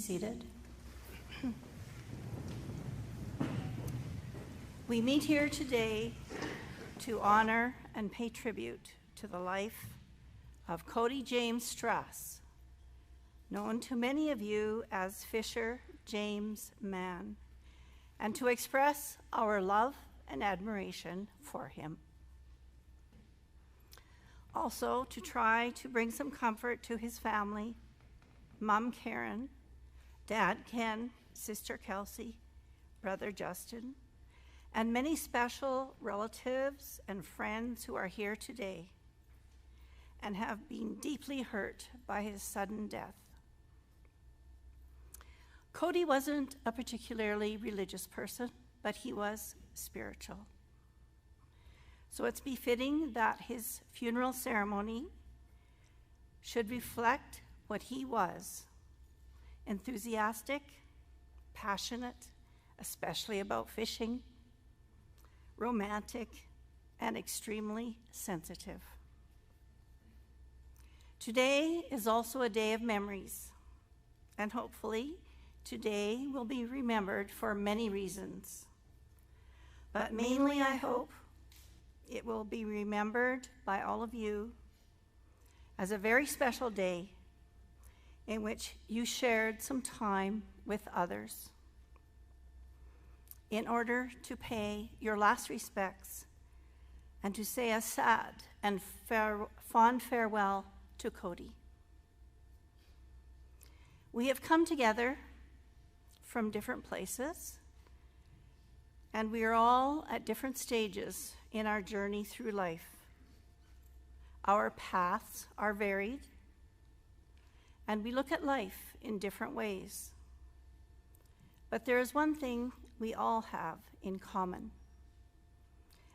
seated. We meet here today to honor and pay tribute to the life of Cody James Strass, known to many of you as Fisher James Mann, and to express our love and admiration for him. Also, to try to bring some comfort to his family, Mom Karen, Dad Ken, Sister Kelsey, Brother Justin, and many special relatives and friends who are here today and have been deeply hurt by his sudden death. Cody wasn't a particularly religious person, but he was spiritual. So it's befitting that his funeral ceremony should reflect what he was: enthusiastic, passionate, especially about fishing, romantic, and extremely sensitive. Today is also a day of memories, and hopefully today will be remembered for many reasons. But mainly, I hope it will be remembered by all of you as a very special day in which you shared some time with others in order to pay your last respects and to say a sad and fond farewell to Cody. We have come together from different places, and we are all at different stages in our journey through life. Our paths are varied, and we look at life in different ways. But there is one thing we all have in common.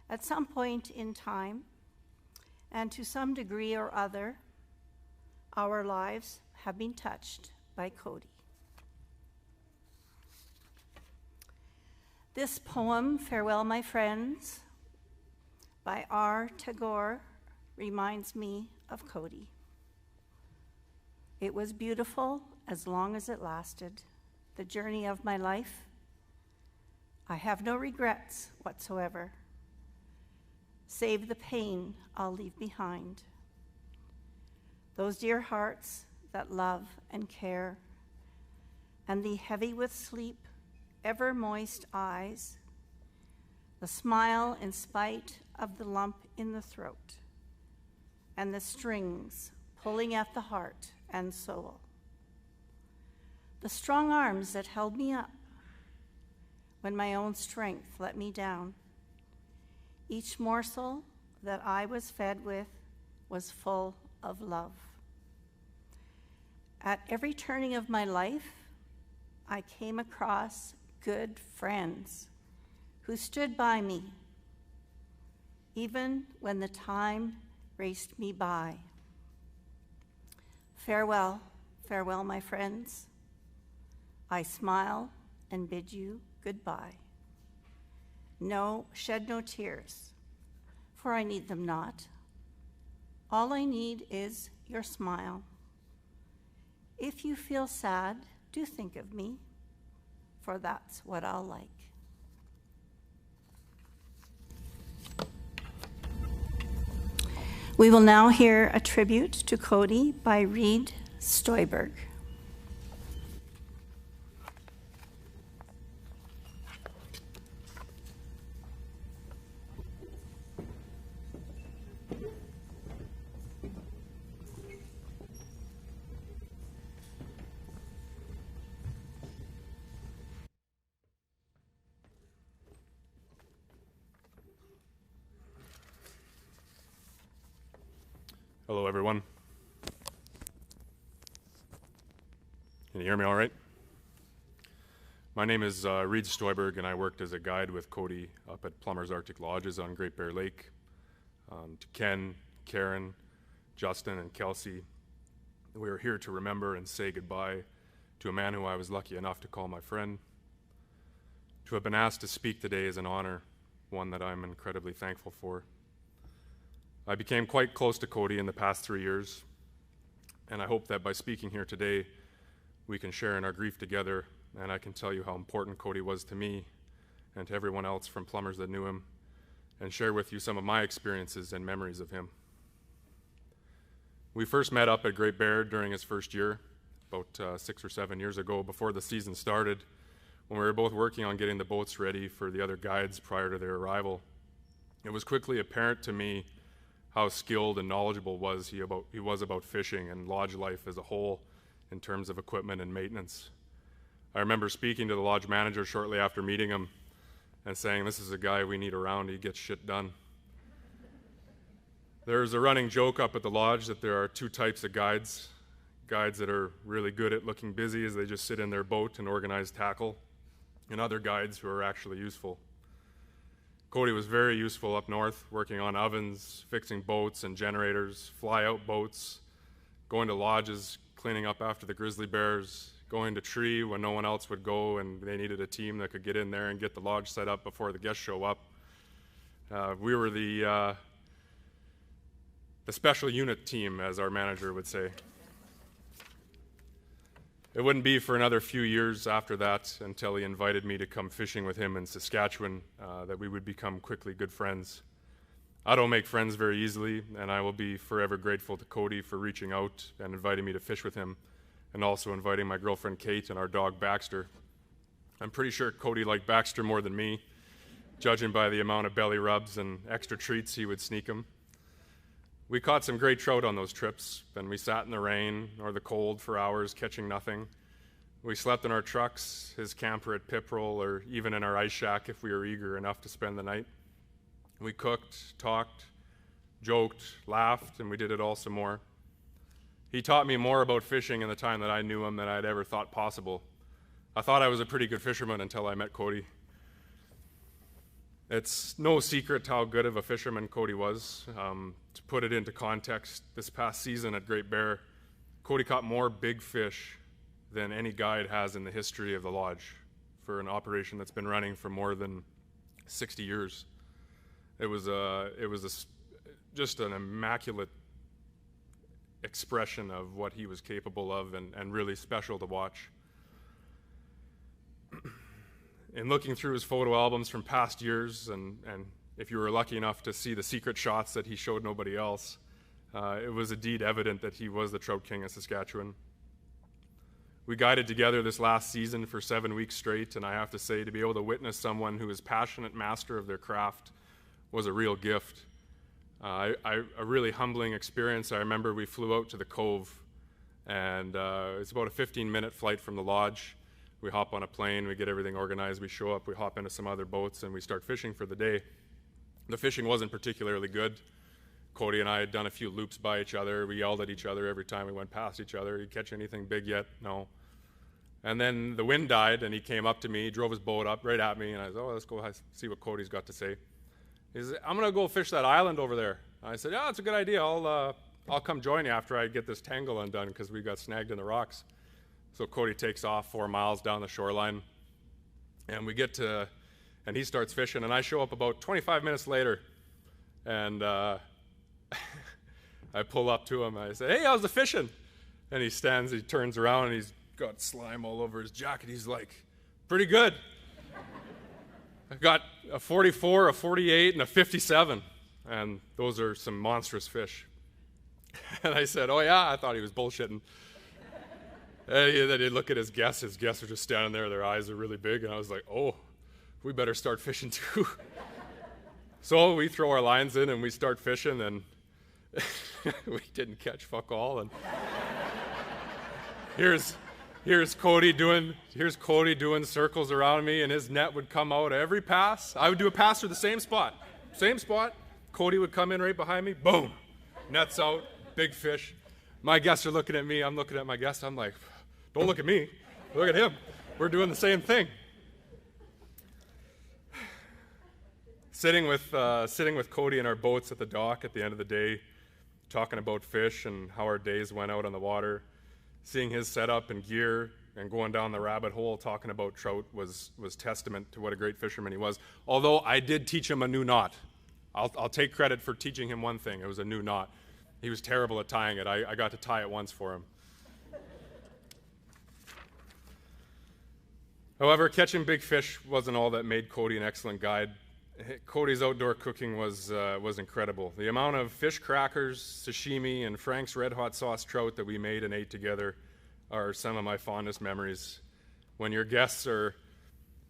At some point in time, and to some degree or other, our lives have been touched by Cody. This poem, Farewell, My Friends, by R. Tagore, reminds me of Cody. It was beautiful as long as it lasted, the journey of my life. I have no regrets whatsoever, save the pain I'll leave behind. Those dear hearts that love and care, and the heavy with sleep, ever moist eyes, the smile in spite of the lump in the throat, and the strings pulling at the heart and soul. The strong arms that held me up when my own strength let me down. Each morsel that I was fed with was full of love. At every turning of my life, I came across good friends who stood by me, even when the time raced me by. Farewell, farewell, my friends. I smile and bid you goodbye. No, shed no tears, for I need them not. All I need is your smile. If you feel sad, do think of me, for that's what I'll like. We will now hear a tribute to Cody by Reed Stoyberg. Hello, everyone. Can you hear me all right? My name is Reed Stoyberg, and I worked as a guide with Cody up at Plumbers Arctic Lodges on Great Bear Lake. To Ken, Karen, Justin, and Kelsey, we are here to remember and say goodbye to a man who I was lucky enough to call my friend. To have been asked to speak today is an honor, one that I'm incredibly thankful for. I became quite close to Cody in the past 3 years, and I hope that by speaking here today, we can share in our grief together, and I can tell you how important Cody was to me and to everyone else from Plumbers that knew him, and share with you some of my experiences and memories of him. We first met up at Great Bear during his first year, about 6 or 7 years ago, before the season started, when we were both working on getting the boats ready for the other guides prior to their arrival. It was quickly apparent to me how skilled and knowledgeable he was about fishing and lodge life as a whole in terms of equipment and maintenance. I remember speaking to the lodge manager shortly after meeting him and saying, "This is a guy we need around, he gets shit done." There's a running joke up at the lodge that there are two types of guides. Guides that are really good at looking busy as they just sit in their boat and organize tackle, and other guides who are actually useful. Cody was very useful up north, working on ovens, fixing boats and generators, fly-out boats, going to lodges, cleaning up after the grizzly bears, going to tree when no one else would go and they needed a team that could get in there and get the lodge set up before the guests show up. We were the special unit team, as our manager would say. It wouldn't be for another few years after that, until he invited me to come fishing with him in Saskatchewan, that we would become quickly good friends. I don't make friends very easily, and I will be forever grateful to Cody for reaching out and inviting me to fish with him, and also inviting my girlfriend Kate and our dog Baxter. I'm pretty sure Cody liked Baxter more than me, judging by the amount of belly rubs and extra treats he would sneak him. We caught some great trout on those trips, and we sat in the rain or the cold for hours catching nothing. We slept in our trucks, his camper at Pipperel, or even in our ice shack if we were eager enough to spend the night. We cooked, talked, joked, laughed, and we did it all some more. He taught me more about fishing in the time that I knew him than I'd ever thought possible. I thought I was a pretty good fisherman until I met Cody. It's no secret how good of a fisherman Cody was. To put it into context, this past season at Great Bear, Cody caught more big fish than any guide has in the history of the lodge for an operation that's been running for more than 60 years. It was just an immaculate expression of what he was capable of, and really special to watch. In looking through his photo albums from past years, and if you were lucky enough to see the secret shots that he showed nobody else, it was indeed evident that he was the Trout King of Saskatchewan. We guided together this last season for 7 weeks straight, and I have to say, to be able to witness someone who is passionate master of their craft was a real gift. A really humbling experience. I remember we flew out to the Cove, and it's about a 15-minute flight from the lodge. We hop on a plane, we get everything organized, we show up, we hop into some other boats, and we start fishing for the day. The fishing wasn't particularly good. Cody and I had done a few loops by each other. We yelled at each other every time we went past each other. "You catch anything big yet?" No. And then the wind died, and he came up to me, drove his boat up right at me, and I said, "Oh, let's go see what Cody's got to say." He said, "I'm gonna go fish that island over there." I said, "Yeah, that's a good idea. I'll come join you after I get this tangle undone, because we got snagged in the rocks." So Cody takes off 4 miles down the shoreline, and we get to, and he starts fishing, and I show up about 25 minutes later, and I pull up to him, and I say, "Hey, how's the fishing?" And he stands, he turns around, and he's got slime all over his jacket. He's like, "Pretty good. I got a 44, a 48, and a 57, and those are some monstrous fish." And I said, "Oh yeah," I thought he was bullshitting. And then he'd look at his guests. His guests are just standing there. Their eyes are really big. And I was like, "Oh, we better start fishing too." So we throw our lines in and we start fishing, and we didn't catch fuck all. And here's Cody doing circles around me, and his net would come out every pass. I would do a pass to the same spot. Cody would come in right behind me. Boom, net's out, big fish. My guests are looking at me. I'm looking at my guests. I'm like, "Don't look at me. Look at him. We're doing the same thing." Sitting with Cody in our boats at the dock at the end of the day, talking about fish and how our days went out on the water, seeing his setup and gear, and going down the rabbit hole talking about trout was testament to what a great fisherman he was. Although I did teach him a new knot. I'll take credit for teaching him one thing. It was a new knot. He was terrible at tying it. I got to tie it once for him. However, catching big fish wasn't all that made Cody an excellent guide. Cody's outdoor cooking was incredible. The amount of fish crackers, sashimi, and Frank's red hot sauce trout that we made and ate together are some of my fondest memories. When your guests are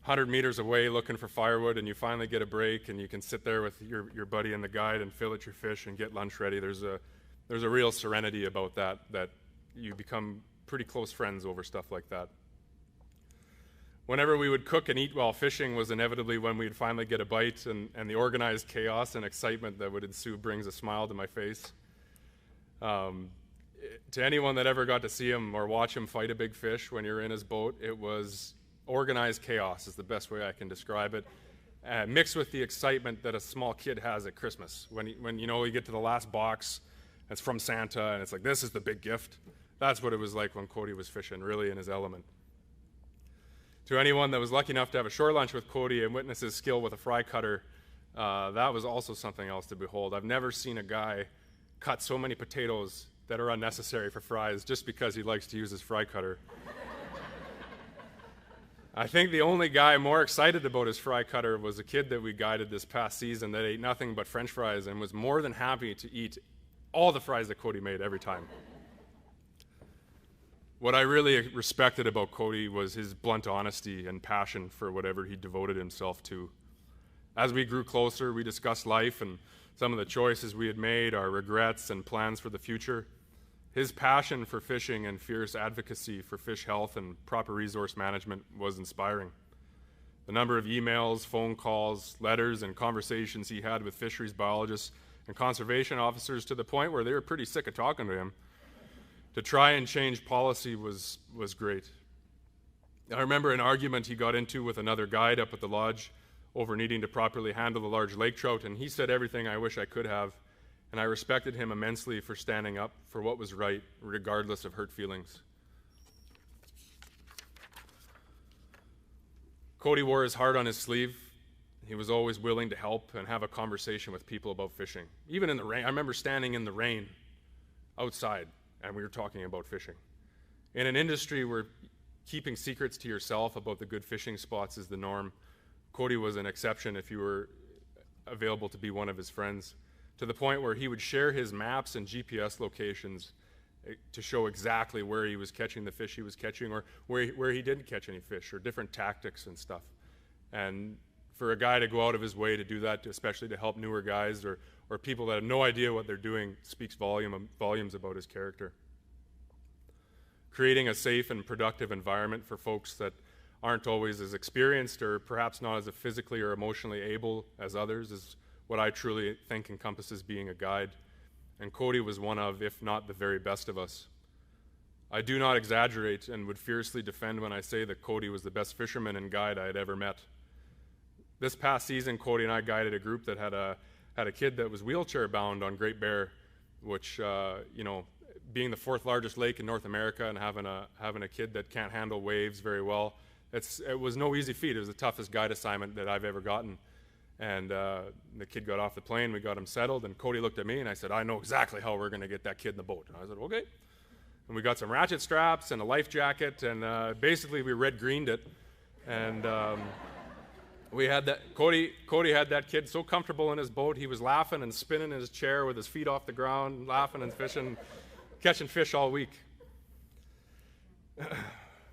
100 meters away looking for firewood and you finally get a break and you can sit there with your buddy and the guide and fillet your fish and get lunch ready, there's a real serenity about that you become pretty close friends over stuff like that. Whenever we would cook and eat while fishing was inevitably when we'd finally get a bite, and the organized chaos and excitement that would ensue brings a smile to my face. To anyone that ever got to see him or watch him fight a big fish when you're in his boat, it was organized chaos is the best way I can describe it, mixed with the excitement that a small kid has at Christmas. When you get to the last box, it's from Santa, and it's like, this is the big gift. That's what it was like when Cody was fishing, really in his element. To anyone that was lucky enough to have a shore lunch with Cody and witness his skill with a fry cutter, that was also something else to behold. I've never seen a guy cut so many potatoes that are unnecessary for fries just because he likes to use his fry cutter. I think the only guy more excited about his fry cutter was a kid that we guided this past season that ate nothing but French fries and was more than happy to eat all the fries that Cody made every time. What I really respected about Cody was his blunt honesty and passion for whatever he devoted himself to. As we grew closer, we discussed life and some of the choices we had made, our regrets and plans for the future. His passion for fishing and fierce advocacy for fish health and proper resource management was inspiring. The number of emails, phone calls, letters, and conversations he had with fisheries biologists and conservation officers to the point where they were pretty sick of talking to him to try and change policy was great. I remember an argument he got into with another guide up at the lodge over needing to properly handle the large lake trout, and he said everything I wish I could have, and I respected him immensely for standing up for what was right, regardless of hurt feelings. Cody wore his heart on his sleeve. He was always willing to help and have a conversation with people about fishing. Even in the rain. I remember standing in the rain outside, and we were talking about fishing. In an industry where keeping secrets to yourself about the good fishing spots is the norm, Cody was an exception if you were available to be one of his friends, to the point where he would share his maps and GPS locations to show exactly where he was catching the fish he was catching, or where he didn't catch any fish, or different tactics and stuff. And for a guy to go out of his way to do that, especially to help newer guys or people that have no idea what they're doing, speaks volumes about his character. Creating a safe and productive environment for folks that aren't always as experienced or perhaps not as physically or emotionally able as others is what I truly think encompasses being a guide. And Cody was one of, if not the very best of us. I do not exaggerate and would fiercely defend when I say that Cody was the best fisherman and guide I had ever met. This past season, Cody and I guided a group that had a kid that was wheelchair bound on Great Bear, which, being the fourth largest lake in North America and having a kid that can't handle waves very well, it was no easy feat. It was the toughest guide assignment that I've ever gotten. And the kid got off the plane, we got him settled, and Cody looked at me and I said, I know exactly how we're going to get that kid in the boat. And I said, okay. And we got some ratchet straps and a life jacket, and basically we red-greened it. And we had that, Cody had that kid so comfortable in his boat, he was laughing and spinning in his chair with his feet off the ground, laughing and fishing, catching fish all week.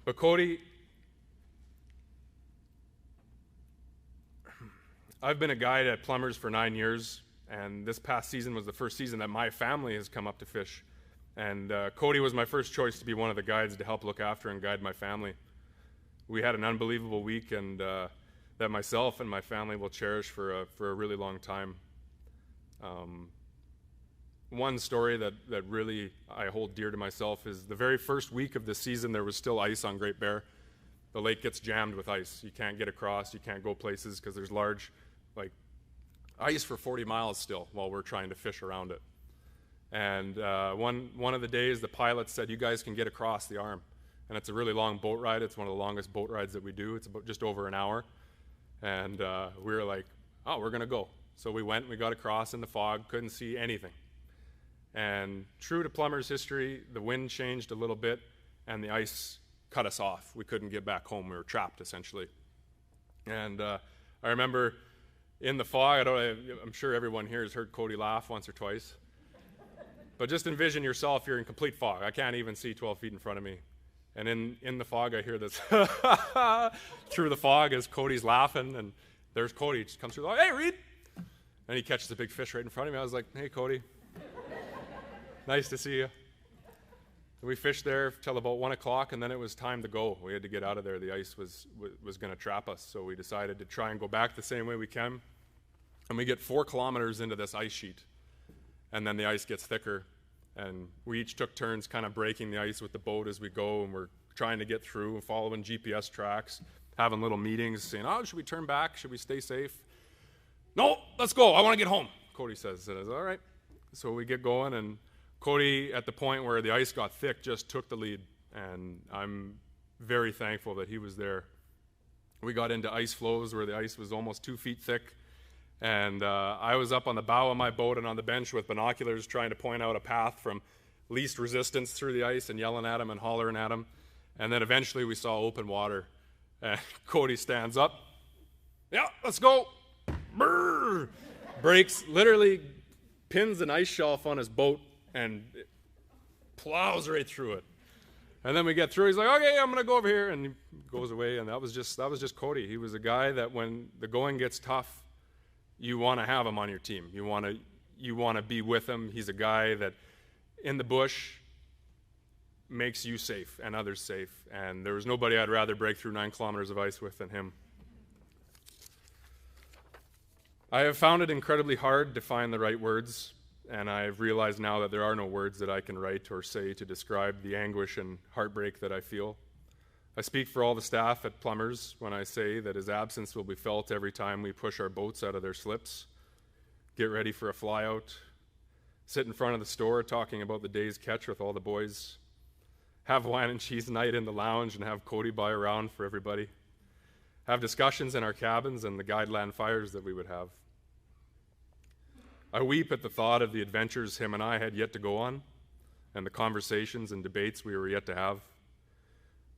But Cody, I've been a guide at Plumbers for 9 years, and this past season was the first season that my family has come up to fish. And Cody was my first choice to be one of the guides to help look after and guide my family. We had an unbelievable week, and that myself and my family will cherish for a really long time. One story that really I hold dear to myself is the very first week of the season there was still ice on Great Bear. The lake gets jammed with ice. You can't get across, you can't go places because there's large ice for 40 miles still while we're trying to fish around it. And one of the days the pilot said, you guys can get across the arm. And it's a really long boat ride. It's one of the longest boat rides that we do. It's about just over an hour. And we were like, oh, we're going to go. So we went, we got across in the fog, couldn't see anything. And true to Plummer's history, the wind changed a little bit and the ice cut us off. We couldn't get back home. We were trapped, essentially. And I remember in the fog, I'm sure everyone here has heard Cody laugh once or twice. But just envision yourself, you're in complete fog. I can't even see 12 feet in front of me. And in the fog, I hear this through the fog as Cody's laughing, and there's Cody. He just comes through the fog, hey, Reed! And he catches a big fish right in front of me. I was like, hey, Cody. Nice to see you. We fished there till about 1 o'clock, and then it was time to go. We had to get out of there. The ice was going to trap us, so we decided to try and go back the same way we came. And we get 4 kilometers into this ice sheet, and then the ice gets thicker, and we each took turns kind of breaking the ice with the boat as we go, and we're trying to get through and following GPS tracks, having little meetings, saying, oh, should we turn back? Should we stay safe? No, let's go. I want to get home, Cody says. And I said, all right. So we get going, and Cody, at the point where the ice got thick, just took the lead, and I'm very thankful that he was there. We got into ice floes where the ice was almost 2 feet thick, and I was up on the bow of my boat and on the bench with binoculars trying to point out a path from least resistance through the ice and yelling at him and hollering at him. And then eventually we saw open water, and Cody stands up. Yeah, let's go. Brrr! Breaks, literally pins an ice shelf on his boat, and it plows right through it. And then we get through, he's like, okay, I'm going to go over here, and he goes away, and that was just Cody. He was a guy that when the going gets tough, you want to have him on your team. You want to be with him. He's a guy that in the bush makes you safe and others safe, and there was nobody I'd rather break through 9 kilometers of ice with than him. I have found it incredibly hard to find the right words, and I've realized now that there are no words that I can write or say to describe the anguish and heartbreak that I feel. I speak for all the staff at Plumbers when I say that his absence will be felt every time we push our boats out of their slips, get ready for a flyout, sit in front of the store talking about the day's catch with all the boys, have wine and cheese night in the lounge and have Cody buy around for everybody, have discussions in our cabins and the guideland fires that we would have. I weep at the thought of the adventures him and I had yet to go on, and the conversations and debates we were yet to have.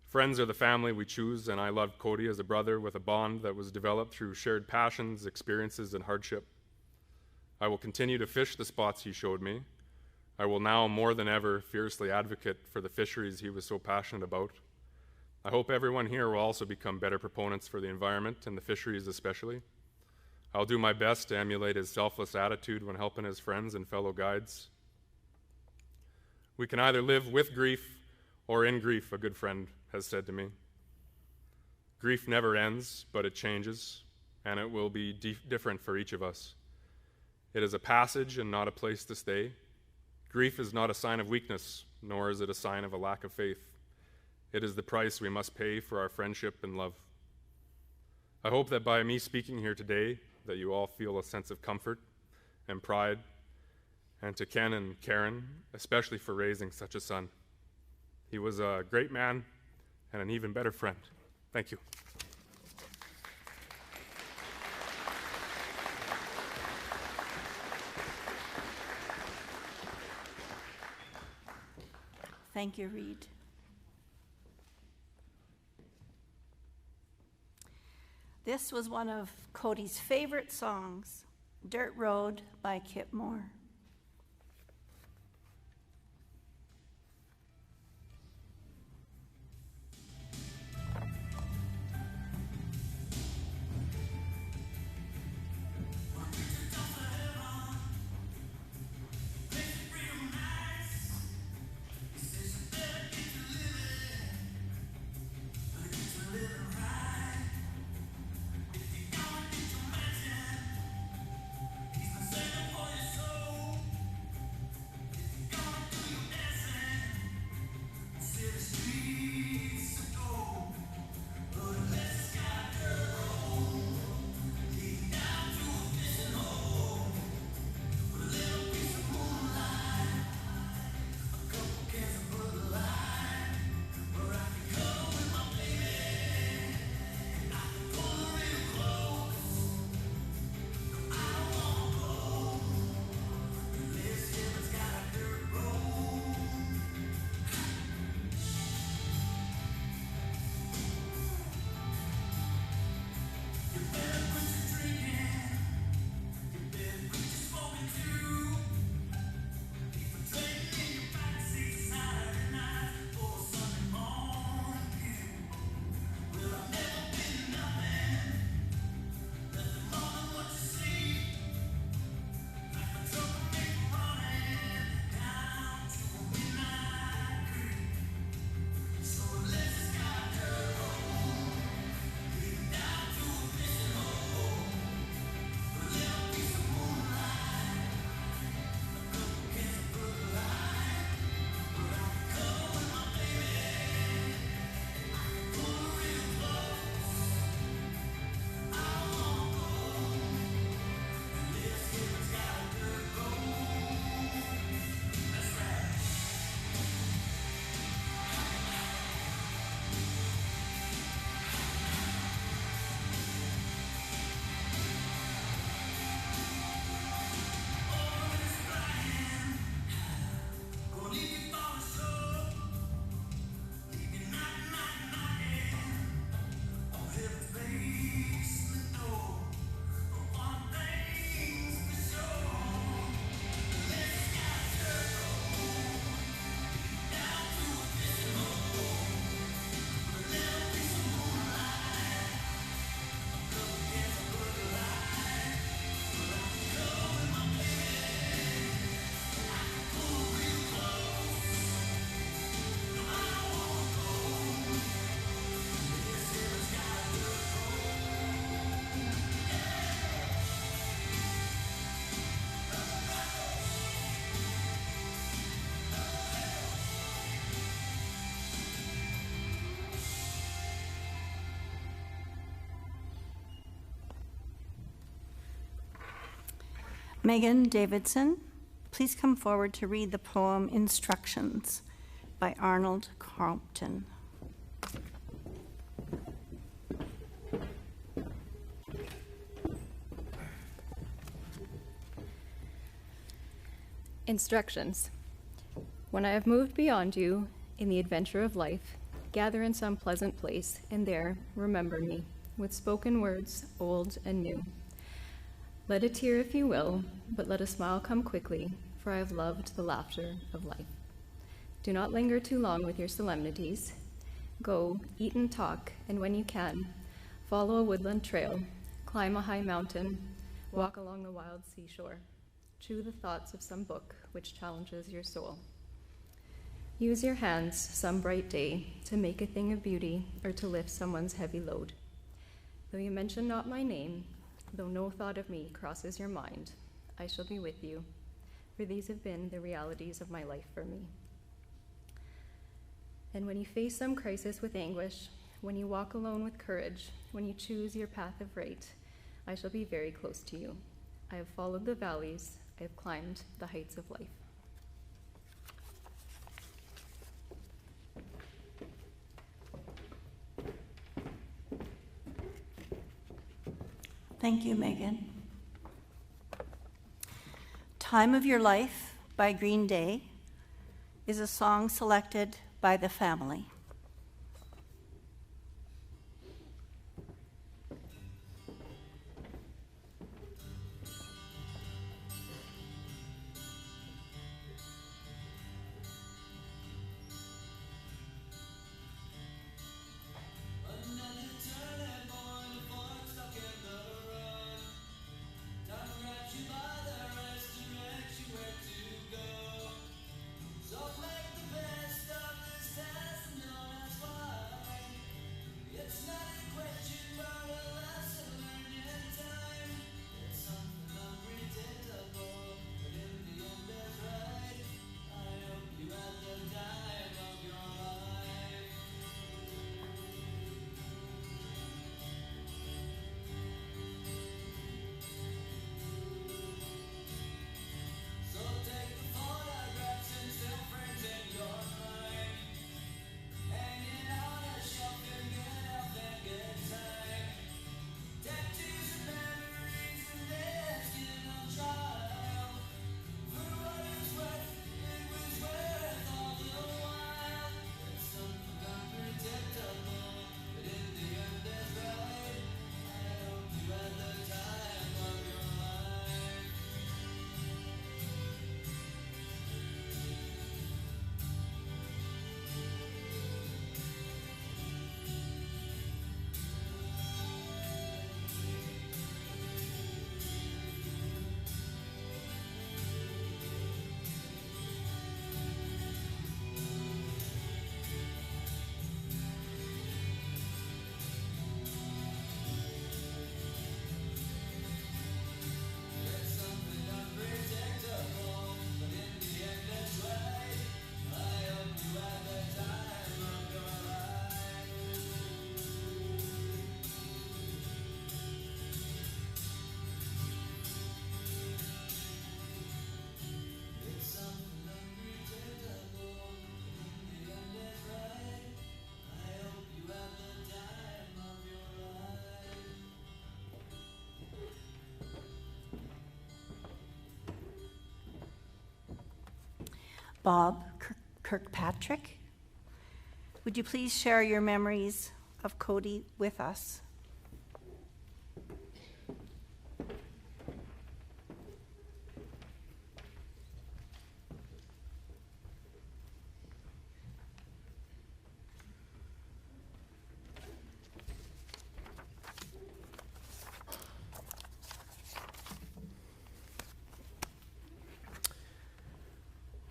Friends are the family we choose, and I loved Cody as a brother with a bond that was developed through shared passions, experiences, and hardship. I will continue to fish the spots he showed me. I will now, more than ever, fiercely advocate for the fisheries he was so passionate about. I hope everyone here will also become better proponents for the environment and the fisheries especially. I'll do my best to emulate his selfless attitude when helping his friends and fellow guides. We can either live with grief or in grief, a good friend has said to me. Grief never ends, but it changes, and it will be different for each of us. It is a passage and not a place to stay. Grief is not a sign of weakness, nor is it a sign of a lack of faith. It is the price we must pay for our friendship and love. I hope that by me speaking here today, that you all feel a sense of comfort and pride, and to Ken and Karen, especially for raising such a son. He was a great man and an even better friend. Thank you. Thank you, Reed. This was one of Cody's favorite songs, Dirt Road by Kip Moore. He's the savior for your soul. Megan Davidson, please come forward to read the poem Instructions by Arnold Crompton. Instructions. When I have moved beyond you in the adventure of life, gather in some pleasant place, and there remember me, with spoken words old and new. Let a tear if you will, but let a smile come quickly, for I have loved the laughter of life. Do not linger too long with your solemnities. Go, eat and talk, and when you can, follow a woodland trail, climb a high mountain, walk along the wild seashore. Chew the thoughts of some book which challenges your soul. Use your hands some bright day to make a thing of beauty or to lift someone's heavy load. Though you mention not my name, though no thought of me crosses your mind, I shall be with you, for these have been the realities of my life for me. And when you face some crisis with anguish, when you walk alone with courage, when you choose your path of right, I shall be very close to you. I have followed the valleys, I have climbed the heights of life. Thank you, Megan. Time of Your Life by Green Day is a song selected by the family. Bob Kirkpatrick, would you please share your memories of Cody with us?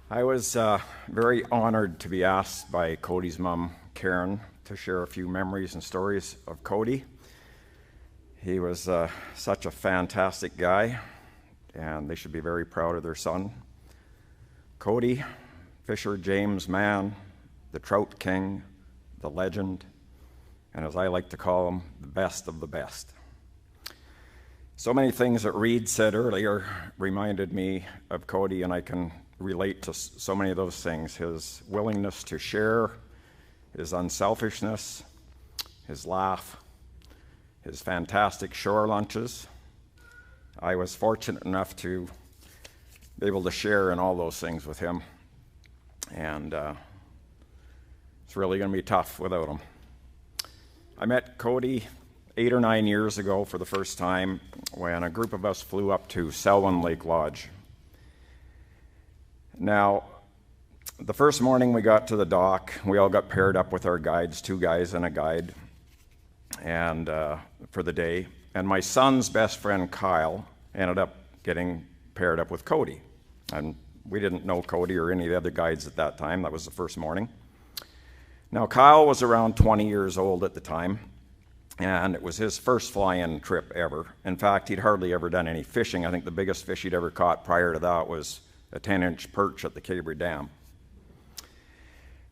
I was very honored to be asked by Cody's mom, Karen, to share a few memories and stories of Cody. He was such a fantastic guy, and they should be very proud of their son. Cody, Fisher James man, the Trout King, the legend, and as I like to call him, the best of the best. So many things that Reed said earlier reminded me of Cody, and I can relate to so many of those things. His willingness to share, his unselfishness, his laugh, his fantastic shore lunches. I was fortunate enough to be able to share in all those things with him. And it's really going to be tough without him. I met Cody 8 or 9 years ago for the first time when a group of us flew up to Selwyn Lake Lodge. Now, the first morning we got to the dock, we all got paired up with our guides, 2 guys and a guide, and for the day. And my son's best friend, Kyle, ended up getting paired up with Cody. And we didn't know Cody or any of the other guides at that time. That was the first morning. Now, Kyle was around 20 years old at the time, and it was his first fly-in trip ever. In fact, he'd hardly ever done any fishing. I think the biggest fish he'd ever caught prior to that was a 10-inch perch at the Cabry Dam.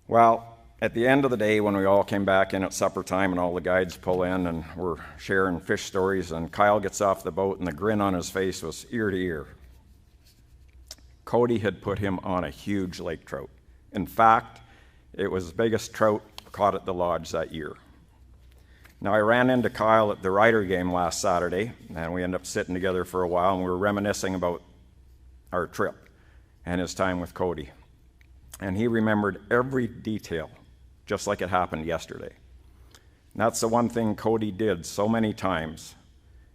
Well, at the end of the day, when we all came back in at supper time and all the guides pull in and we're sharing fish stories, and Kyle gets off the boat and the grin on his face was ear to ear. Cody had put him on a huge lake trout. In fact, it was the biggest trout caught at the lodge that year. Now, I ran into Kyle at the Rider game last Saturday, and we ended up sitting together for a while, and we were reminiscing about our trip and his time with Cody. And he remembered every detail, just like it happened yesterday. And that's the one thing Cody did so many times.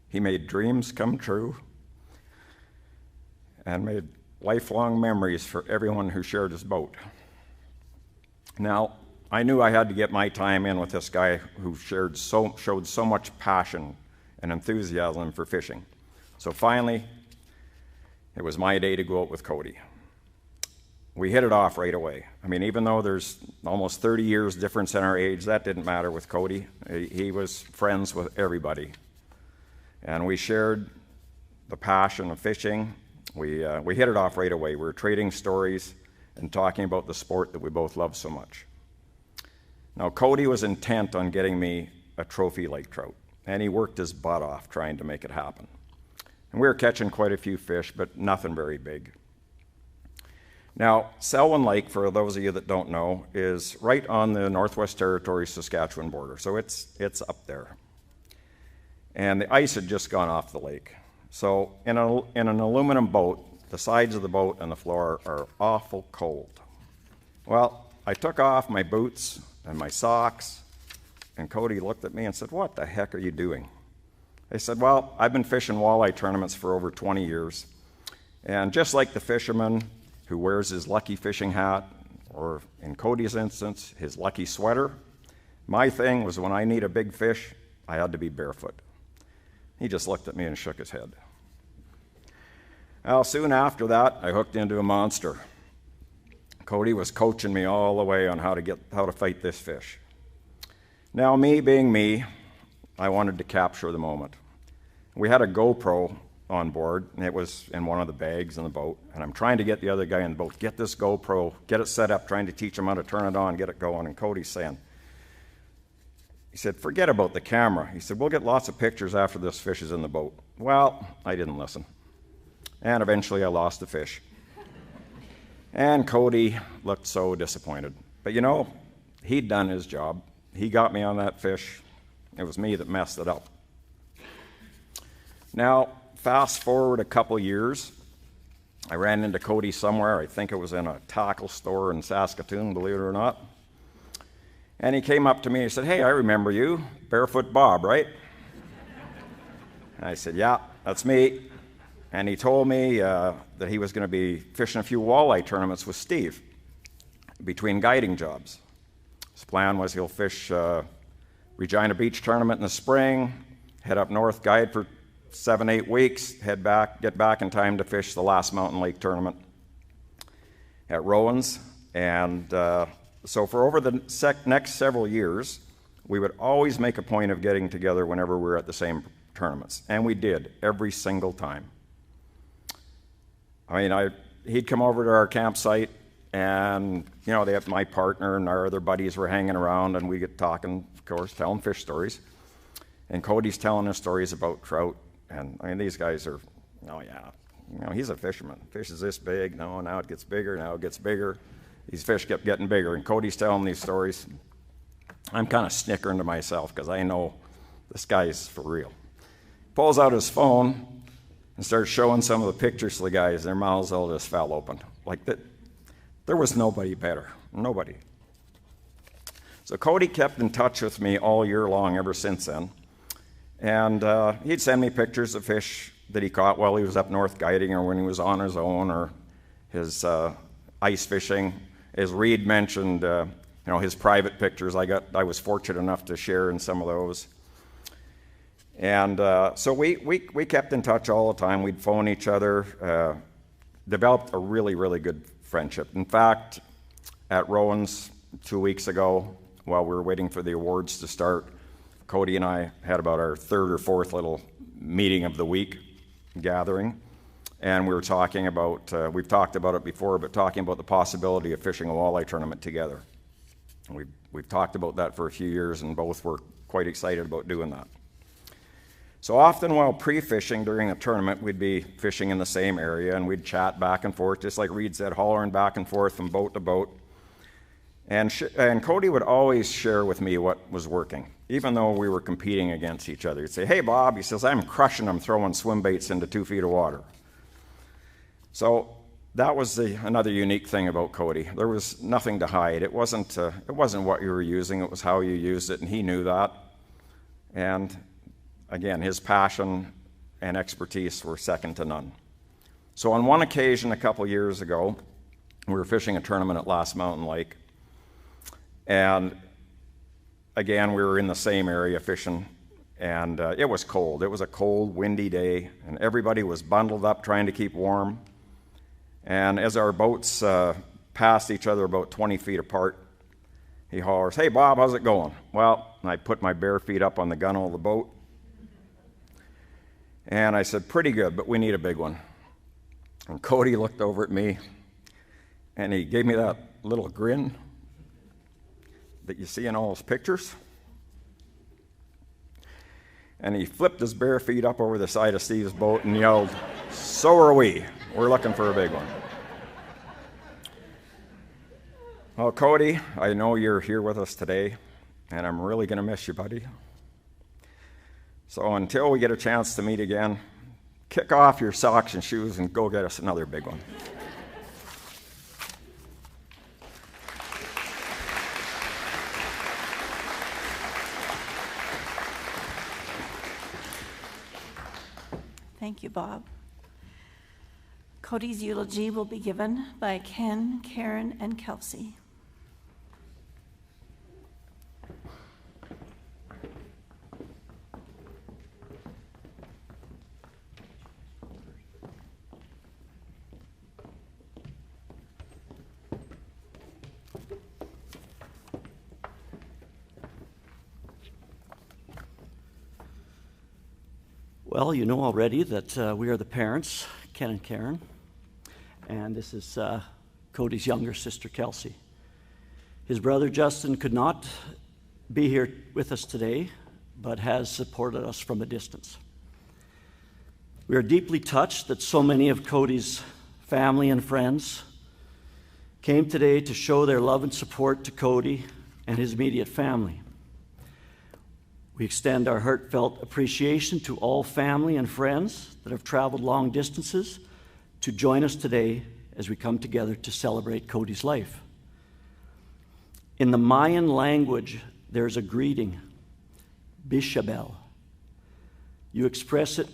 He made dreams come true and made lifelong memories for everyone who shared his boat. Now, I knew I had to get my time in with this guy who showed so much passion and enthusiasm for fishing. So finally, it was my day to go out with Cody. We hit it off right away. I mean, even though there's almost 30 years difference in our age, that didn't matter with Cody. He was friends with everybody. And we shared the passion of fishing. We hit it off right away. We were trading stories and talking about the sport that we both love so much. Now, Cody was intent on getting me a trophy lake trout, and he worked his butt off trying to make it happen. And we were catching quite a few fish, but nothing very big. Now, Selwyn Lake, for those of you that don't know, is right on the Northwest Territories Saskatchewan border, so it's up there. And the ice had just gone off the lake. So in an aluminum boat, the sides of the boat and the floor are awful cold. Well, I took off my boots and my socks, and Cody looked at me and said, "What the heck are you doing?" I said, "Well, I've been fishing walleye tournaments for over 20 years, and just like the fisherman who wears his lucky fishing hat, or in Cody's instance, his lucky sweater, my thing was when I need a big fish, I had to be barefoot." He just looked at me and shook his head. Well, soon after that, I hooked into a monster. Cody was coaching me all the way on how to fight this fish. Now, me being me, I wanted to capture the moment. We had a GoPro on board, and it was in one of the bags in the boat, and I'm trying to get the other guy in the boat, get this GoPro, get it set up, trying to teach him how to turn it on, get it going, and Cody's saying, he said, "Forget about the camera." He said, "We'll get lots of pictures after this fish is in the boat." Well, I didn't listen. And eventually I lost the fish. And Cody looked so disappointed. But you know, he'd done his job. He got me on that fish. It was me that messed it up. Now, fast forward a couple years, I ran into Cody somewhere. I think it was in a tackle store in Saskatoon, believe it or not. And he came up to me and he said, "Hey, I remember you, Barefoot Bob, right?" And I said, "Yeah, that's me." And he told me that he was going to be fishing a few walleye tournaments with Steve between guiding jobs. His plan was he'll fish Regina Beach tournament in the spring, head up north, guide for 7-8 weeks, get back in time to fish the last Mountain Lake tournament at Rowan's. And so for over the next several years, we would always make a point of getting together whenever we were at the same tournaments. And we did, every single time. I mean, he'd come over to our campsite, and, you know, my partner and our other buddies were hanging around, and we get talking, of course, telling fish stories. And Cody's telling us stories about trout, And I mean, these guys are, oh yeah, you know, he's a fisherman. Fish is this big. No, now it gets bigger. Now it gets bigger. These fish kept getting bigger. And Cody's telling these stories. I'm kind of snickering to myself because I know this guy's for real. Pulls out his phone and starts showing some of the pictures to the guys. Their mouths all just fell open. Like that, there was nobody better. Nobody. So Cody kept in touch with me all year long ever since then. And he'd send me pictures of fish that he caught while he was up north guiding or when he was on his own or his ice fishing. As Reed mentioned, you know, his private pictures, I was fortunate enough to share in some of those. And so we kept in touch all the time. We'd phone each other, developed a really, really good friendship. In fact, at Rowan's 2 weeks ago, while we were waiting for the awards to start, Cody and I had about our third or fourth little meeting of the week gathering. And we were talking about, we've talked about it before, but talking about the possibility of fishing a walleye tournament together. And we've talked about that for a few years, and both were quite excited about doing that. So often while pre-fishing during a tournament, we'd be fishing in the same area, and we'd chat back and forth, just like Reed said, hollering back and forth from boat to boat. And Cody would always share with me what was working, even though we were competing against each other. He'd say, "Hey, Bob," he says, "I'm crushing them throwing swim baits into 2 feet of water." So that was another unique thing about Cody. There was nothing to hide. It wasn't what you were using, it was how you used it, and he knew that. And again, his passion and expertise were second to none. So on one occasion a couple years ago, we were fishing a tournament at Last Mountain Lake. And again, we were in the same area fishing, and it was cold. It was a cold, windy day, and everybody was bundled up trying to keep warm. And as our boats passed each other about 20 feet apart, he hollers, "Hey, Bob, how's it going?" Well, I put my bare feet up on the gunnel of the boat, and I said, "Pretty good, but we need a big one." And Cody looked over at me, and he gave me that little grin that you see in all his pictures. And he flipped his bare feet up over the side of Steve's boat and yelled, "So are we. We're looking for a big one." Well, Cody, I know you're here with us today, and I'm really going to miss you, buddy. So until we get a chance to meet again, kick off your socks and shoes and go get us another big one. Thank you, Bob. Cody's eulogy will be given by Ken, Karen, and Kelsey. Well, you know already that we are the parents, Ken and Karen, and this is Cody's younger sister, Kelsey. His brother, Justin, could not be here with us today, but has supported us from a distance. We are deeply touched that so many of Cody's family and friends came today to show their love and support to Cody and his immediate family. We extend our heartfelt appreciation to all family and friends that have traveled long distances to join us today as we come together to celebrate Cody's life. In the Mayan language, there's a greeting, Bishabel. You express it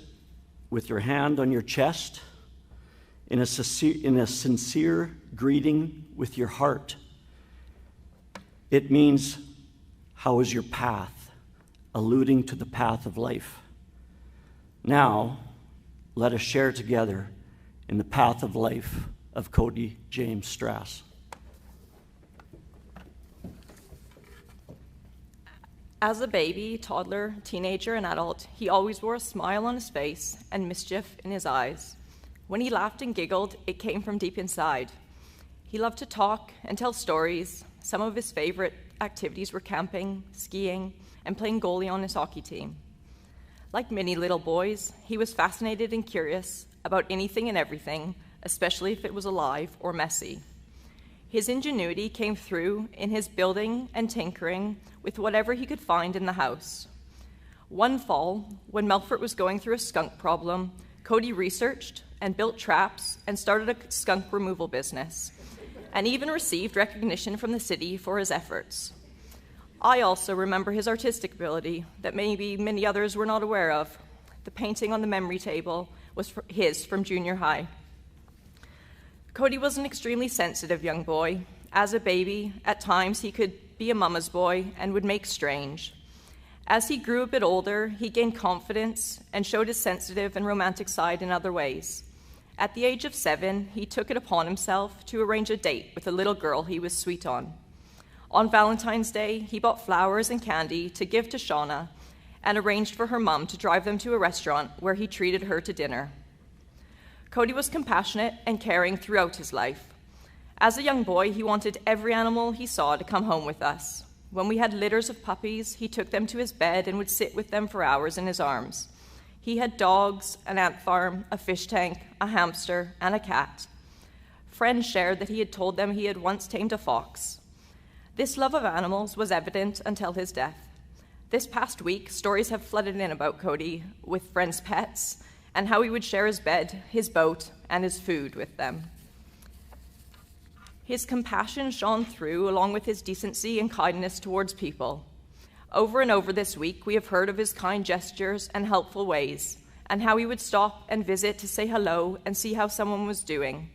with your hand on your chest in a sincere greeting with your heart. It means, "How is your path?" alluding to the path of life. Now, let us share together in the path of life of Cody James Strass. As a baby, toddler, teenager, and adult, he always wore a smile on his face and mischief in his eyes. When he laughed and giggled, it came from deep inside. He loved to talk and tell stories. Some of his favorite activities were camping, skiing, and playing goalie on his hockey team. Like many little boys, he was fascinated and curious about anything and everything, especially if it was alive or messy. His ingenuity came through in his building and tinkering with whatever he could find in the house. One fall, when Melfort was going through a skunk problem, Cody researched and built traps and started a skunk removal business, and even received recognition from the city for his efforts. I also remember his artistic ability that maybe many others were not aware of. The painting on the memory table was his from junior high. Cody was an extremely sensitive young boy. As a baby, at times he could be a mama's boy and would make strange. As he grew a bit older, he gained confidence and showed his sensitive and romantic side in other ways. At the age of 7, he took it upon himself to arrange a date with a little girl he was sweet on. On Valentine's Day, he bought flowers and candy to give to Shauna and arranged for her mum to drive them to a restaurant where he treated her to dinner. Cody was compassionate and caring throughout his life. As a young boy, he wanted every animal he saw to come home with us. When we had litters of puppies, he took them to his bed and would sit with them for hours in his arms. He had dogs, an ant farm, a fish tank, a hamster, and a cat. Friends shared that he had told them he had once tamed a fox. This love of animals was evident until his death. This past week, stories have flooded in about Cody with friends' pets and how he would share his bed, his boat, and his food with them. His compassion shone through along with his decency and kindness towards people. Over and over this week, we have heard of his kind gestures and helpful ways, and how he would stop and visit to say hello and see how someone was doing.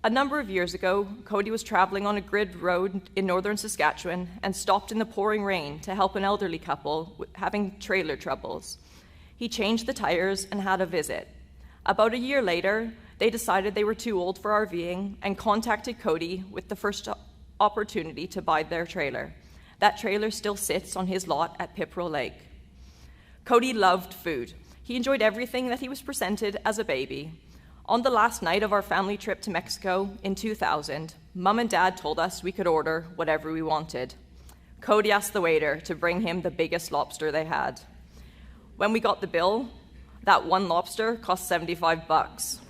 A number of years ago, Cody was traveling on a grid road in northern Saskatchewan and stopped in the pouring rain to help an elderly couple having trailer troubles. He changed the tires and had a visit. About a year later, they decided they were too old for RVing and contacted Cody with the first opportunity to buy their trailer. That trailer still sits on his lot at Piperill Lake. Cody loved food. He enjoyed everything that he was presented as a baby. On the last night of our family trip to Mexico in 2000, Mum and Dad told us we could order whatever we wanted. Cody asked the waiter to bring him the biggest lobster they had. When we got the bill, that one lobster cost 75 bucks.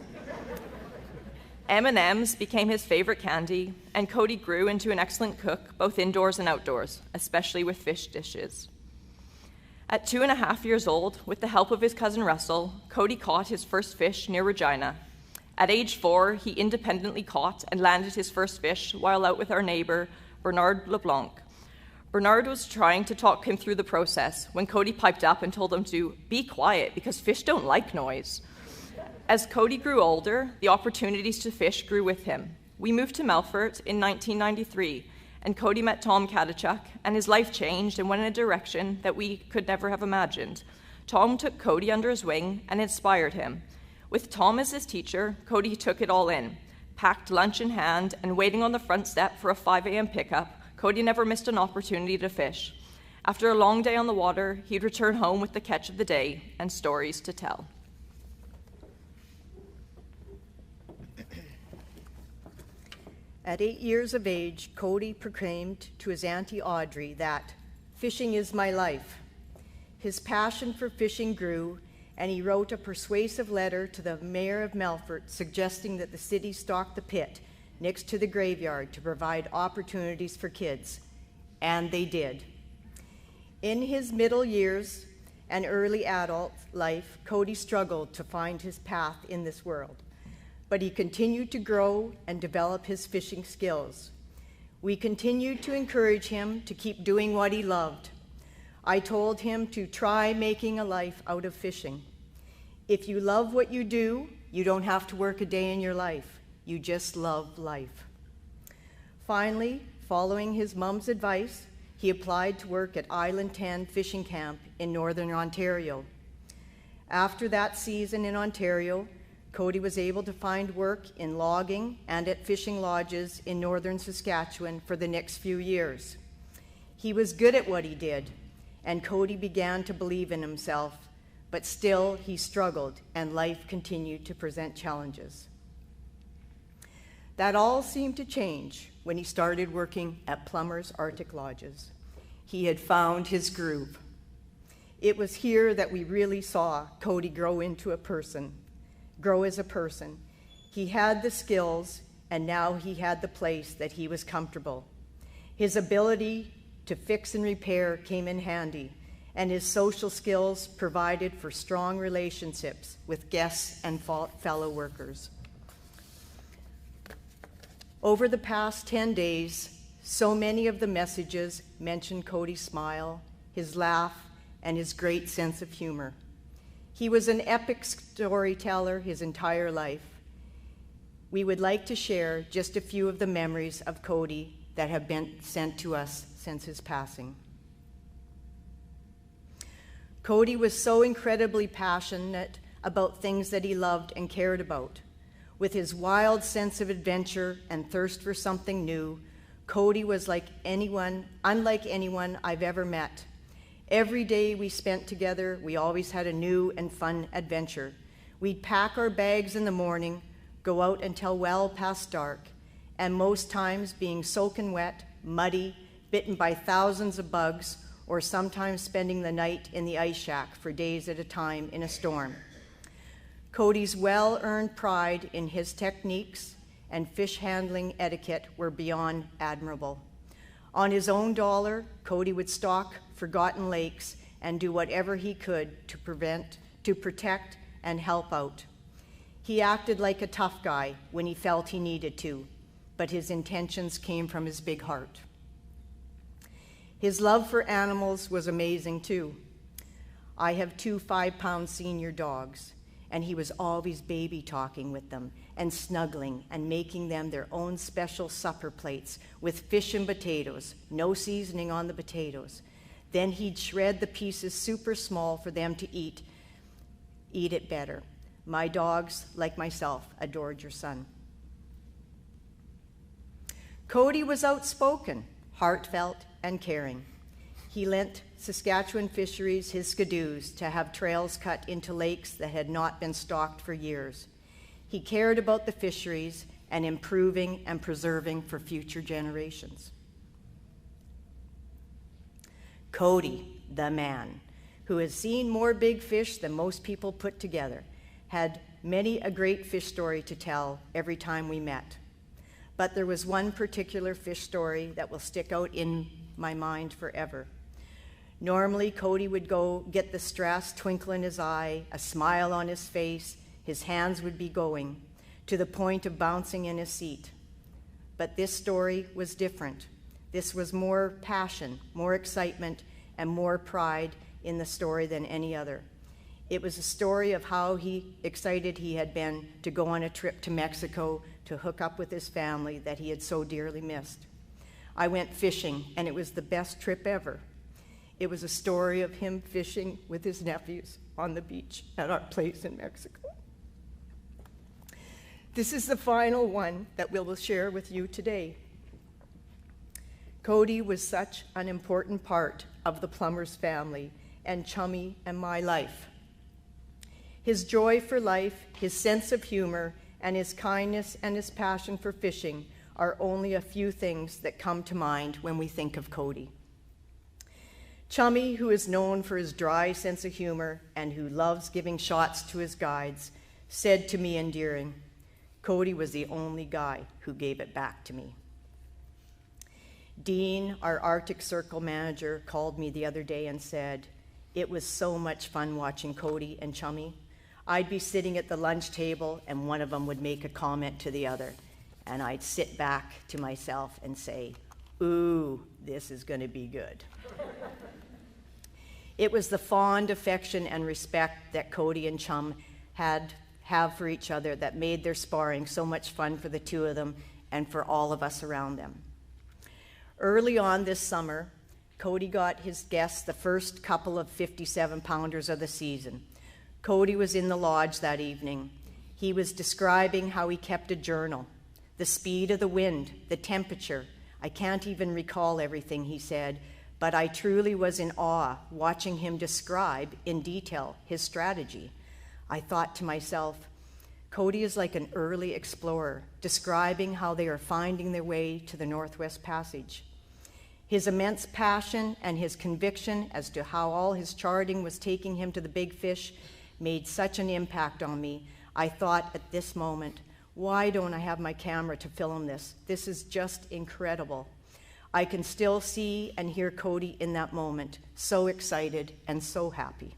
M&Ms became his favorite candy, and Cody grew into an excellent cook, both indoors and outdoors, especially with fish dishes. At 2.5 years old, with the help of his cousin Russell, Cody caught his first fish near Regina. At age 4, he independently caught and landed his first fish while out with our neighbor, Bernard LeBlanc. Bernard was trying to talk him through the process when Cody piped up and told him to be quiet because fish don't like noise. As Cody grew older, the opportunities to fish grew with him. We moved to Melfort in 1993, and Cody met Tom Katachuk, and his life changed and went in a direction that we could never have imagined. Tom took Cody under his wing and inspired him. With Tom as his teacher, Cody took it all in. Packed lunch in hand and waiting on the front step for a 5 a.m. pickup, Cody never missed an opportunity to fish. After a long day on the water, he'd return home with the catch of the day and stories to tell. At 8 years of age, Cody proclaimed to his Auntie Audrey that fishing is my life. His passion for fishing grew, and he wrote a persuasive letter to the mayor of Melfort suggesting that the city stock the pit next to the graveyard to provide opportunities for kids, and they did. In his middle years and early adult life, Cody struggled to find his path in this world, but he continued to grow and develop his fishing skills. We continued to encourage him to keep doing what he loved. I told him to try making a life out of fishing. If you love what you do, you don't have to work a day in your life. You just love life. Finally, following his mom's advice, he applied to work at Island 10 Fishing Camp in Northern Ontario. After that season in Ontario, Cody was able to find work in logging and at fishing lodges in northern Saskatchewan for the next few years. He was good at what he did, and Cody began to believe in himself, but still he struggled and life continued to present challenges. That all seemed to change when he started working at Plumbers Arctic Lodges. He had found his groove. It was here that we really saw Cody grow as a person. He had the skills, and now he had the place that he was comfortable. His ability to fix and repair came in handy, and his social skills provided for strong relationships with guests and fellow workers. Over the past 10 days, so many of the messages mentioned Cody's smile, his laugh, and his great sense of humor. He was an epic storyteller his entire life. We would like to share just a few of the memories of Cody that have been sent to us since his passing. Cody was so incredibly passionate about things that he loved and cared about. With his wild sense of adventure and thirst for something new, Cody was unlike anyone I've ever met. Every day we spent together, we always had a new and fun adventure. We'd pack our bags in the morning, go out until well past dark, and most times being soaking wet, muddy, bitten by thousands of bugs, or sometimes spending the night in the ice shack for days at a time in a storm. Cody's well-earned pride in his techniques and fish handling etiquette were beyond admirable. On his own dollar, Cody would stock forgotten lakes and do whatever he could to protect, and help out. He acted like a tough guy when he felt he needed to, but his intentions came from his big heart. His love for animals was amazing too. I have 2 5-pound senior dogs, and he was always baby talking with them and snuggling and making them their own special supper plates with fish and potatoes, no seasoning on the potatoes. Then he'd shred the pieces super small for them to eat it better. My dogs, like myself, adored your son. Cody was outspoken, heartfelt, and caring. He lent Saskatchewan Fisheries his skidoos to have trails cut into lakes that had not been stocked for years. He cared about the fisheries and improving and preserving for future generations. Cody, the man, who has seen more big fish than most people put together, had many a great fish story to tell every time we met. But there was one particular fish story that will stick out in my mind forever. Normally, Cody would go get the Strass twinkle in his eye, a smile on his face, his hands would be going, to the point of bouncing in his seat. But this story was different. This was more passion, more excitement, and more pride in the story than any other. It was a story of how excited he had been to go on a trip to Mexico to hook up with his family that he had so dearly missed. I went fishing, and it was the best trip ever. It was a story of him fishing with his nephews on the beach at our place in Mexico. This is the final one that we will share with you today. Cody was such an important part of the Plumbers family and Chummy and my life. His joy for life, his sense of humor, and his kindness and his passion for fishing are only a few things that come to mind when we think of Cody. Chummy, who is known for his dry sense of humor and who loves giving shots to his guides, said to me endearing, "Cody was the only guy who gave it back to me." Dean, our Arctic Circle manager, called me the other day and said, "It was so much fun watching Cody and Chummy. I'd be sitting at the lunch table and one of them would make a comment to the other, and I'd sit back to myself and say, 'Ooh, this is going to be good.'" It was the fond affection and respect that Cody and Chum have for each other that made their sparring so much fun for the two of them and for all of us around them. Early on this summer, Cody got his guests the first couple of 57-pounders of the season. Cody was in the lodge that evening. He was describing how he kept a journal, the speed of the wind, the temperature. I can't even recall everything he said, but I truly was in awe watching him describe in detail his strategy. I thought to myself, Cody is like an early explorer, describing how they are finding their way to the Northwest Passage. His immense passion and his conviction as to how all his charting was taking him to the big fish made such an impact on me. I thought at this moment, why don't I have my camera to film this? This is just incredible. I can still see and hear Cody in that moment, so excited and so happy.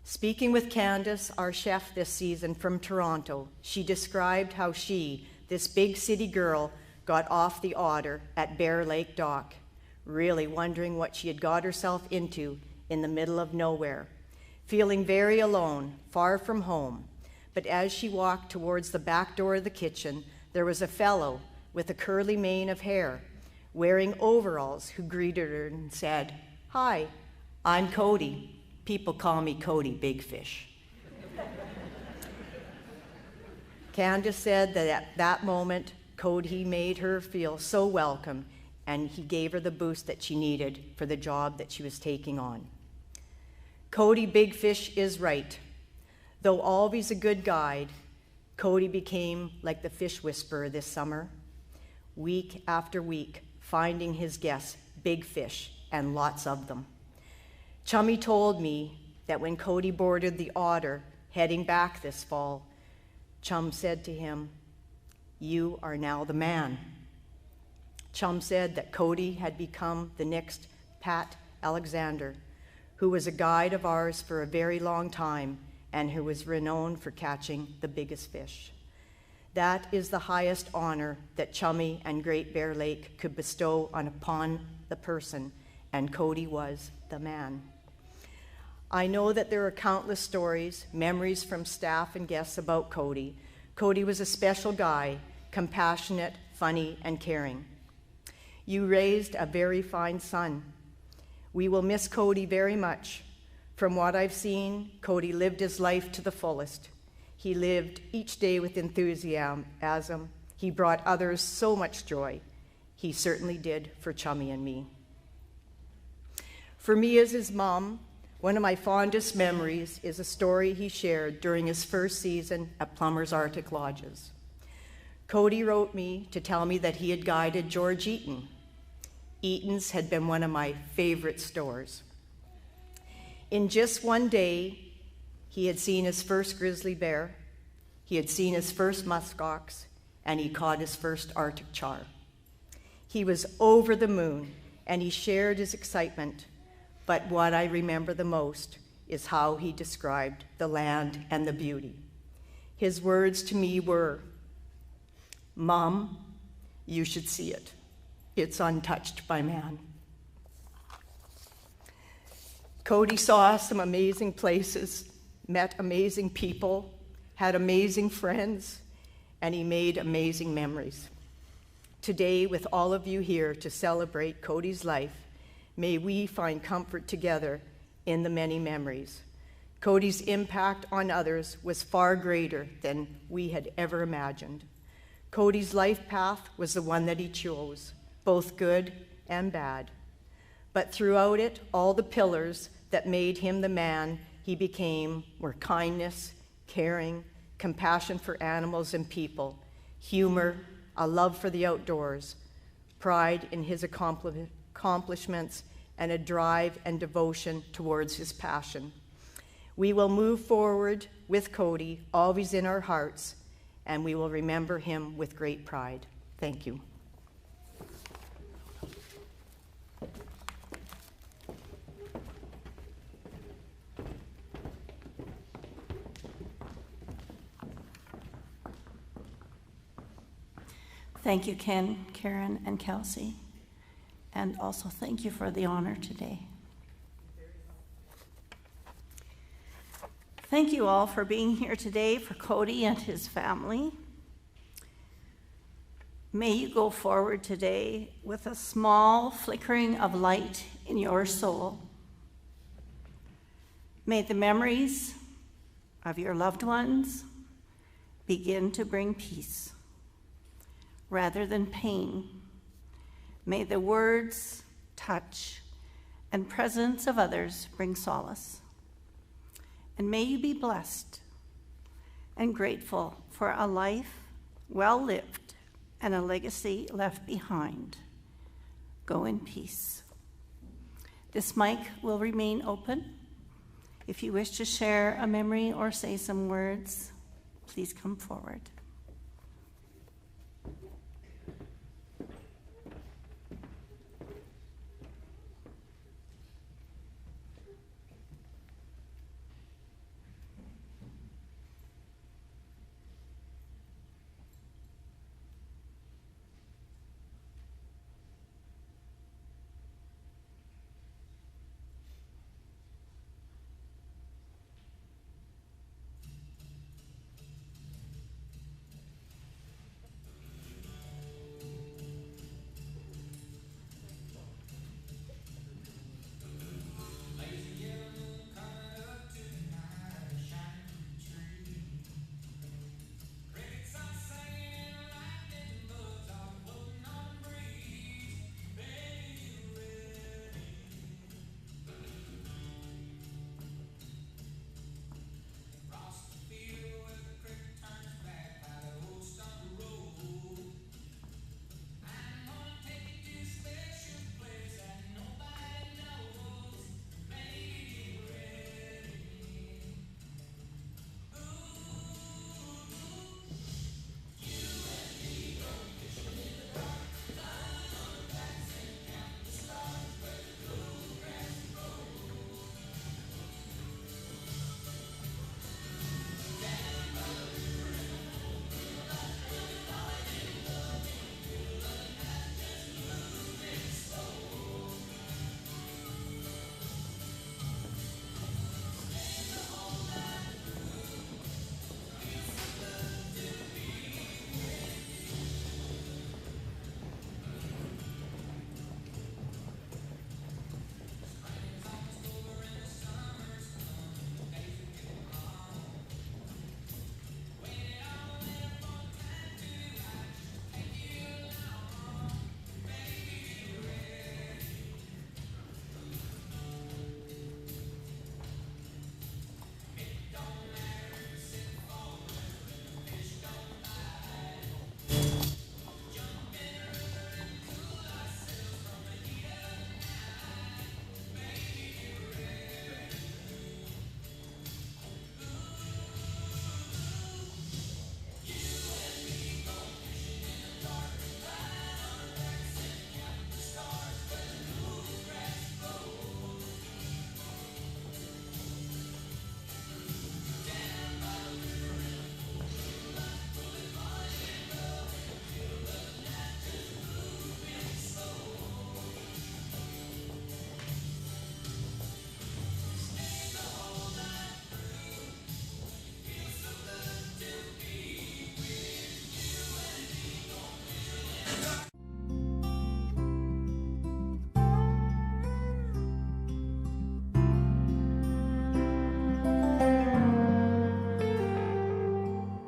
Speaking with Candace, our chef this season from Toronto, she described how she, this big city girl, got off the Otter at Bear Lake Dock, really wondering what she had got herself into in the middle of nowhere, feeling very alone, far from home. But as she walked towards the back door of the kitchen, there was a fellow with a curly mane of hair, wearing overalls, who greeted her and said, "Hi, I'm Cody. People call me Cody Big Fish." Candace said that at that moment, Cody made her feel so welcome, and he gave her the boost that she needed for the job that she was taking on. Cody Big Fish is right. Though always a good guide, Cody became like the fish whisperer this summer, week after week, finding his guests big fish, and lots of them. Chummy told me that when Cody boarded the Otter heading back this fall, Chum said to him, "You are now the man." Chum said that Cody had become the next Pat Alexander, who was a guide of ours for a very long time and who was renowned for catching the biggest fish. That is the highest honor that Chummy and Great Bear Lake could bestow upon the person, and Cody was the man. I know that there are countless stories, memories from staff and guests about Cody. Cody was a special guy, compassionate, funny, and caring. You raised a very fine son. We will miss Cody very much. From what I've seen, Cody lived his life to the fullest. He lived each day with enthusiasm. He brought others so much joy. He certainly did for Chummy and me. For me as his mom, one of my fondest memories is a story he shared during his first season at Plumbers Arctic Lodges. Cody wrote me to tell me that he had guided George Eaton. Eaton's had been one of my favorite stores. In just one day, he had seen his first grizzly bear, he had seen his first muskox, and he caught his first Arctic char. He was over the moon, and he shared his excitement. But what I remember the most is how he described the land and the beauty. His words to me were, "Mom, you should see it. It's untouched by man." Cody saw some amazing places, met amazing people, had amazing friends, and he made amazing memories. Today, with all of you here to celebrate Cody's life, may we find comfort together in the many memories. Cody's impact on others was far greater than we had ever imagined. Cody's life path was the one that he chose, both good and bad. But throughout it, all the pillars that made him the man he became were kindness, caring, compassion for animals and people, humor, a love for the outdoors, pride in his accomplishments, and a drive and devotion towards his passion. We will move forward with Cody, always in our hearts, and we will remember him with great pride. Thank you. Thank you, Ken, Karen, and Kelsey. And also thank you for the honor today. Thank you all for being here today for Cody and his family. May you go forward today with a small flickering of light in your soul. May the memories of your loved ones begin to bring peace rather than pain. May the words, touch, and presence of others bring solace. And may you be blessed and grateful for a life well lived and a legacy left behind. Go in peace. This mic will remain open. If you wish to share a memory or say some words, please come forward.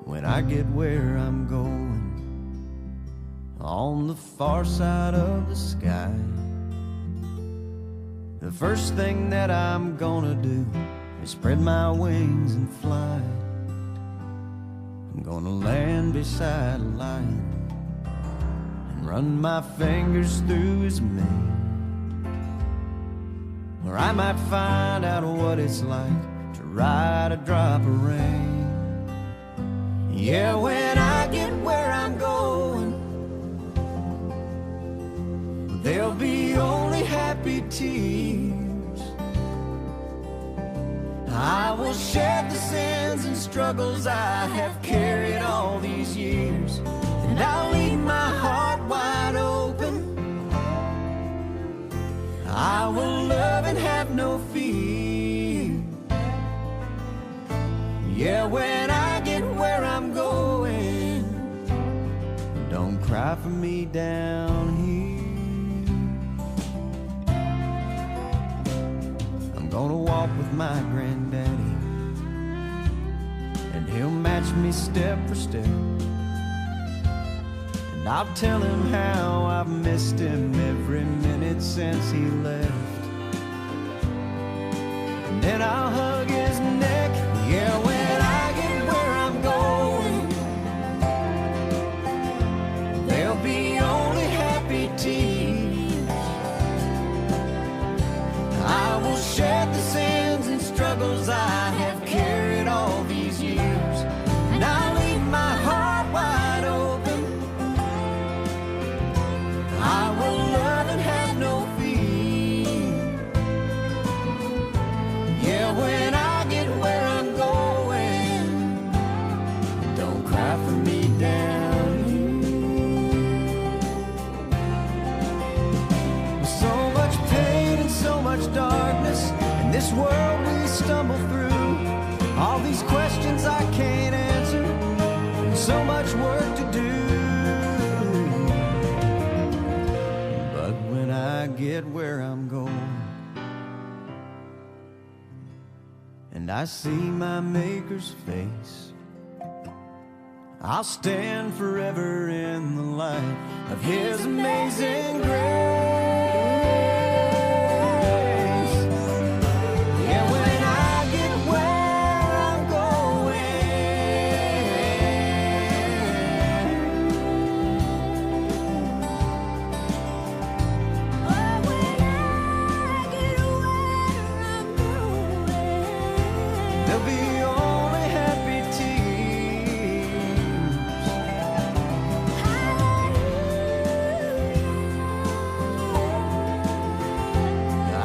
When I get where I'm going, on the far side of the sky, the first thing that I'm gonna do is spread my wings and fly. I'm gonna land beside a lion and run my fingers through his mane, where I might find out what it's like to ride a drop of rain. Yeah, when I get where I'm going, there'll be only happy tears. I will shed the sins and struggles I have carried all these years, and I'll leave my heart wide open. I will love and have no fear. Yeah, when I get where I'm going, don't cry for me down here. I'm gonna walk with my granddaddy, and he'll match me step for step, and I'll tell him how I've missed him every minute since he left. And then I'll hug his neck. Yeah, when I get where I'm going, there'll be only happy tears. so much work to do. But when I get where I'm going and I see my Maker's face, I'll stand forever in the light of His amazing grace. Yeah, when I get where I'm going, there'll be only happy tears.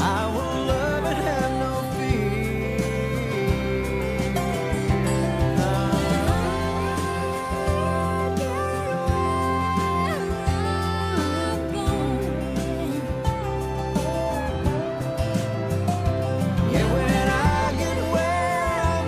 I will love and have no yeah, when I get where I'm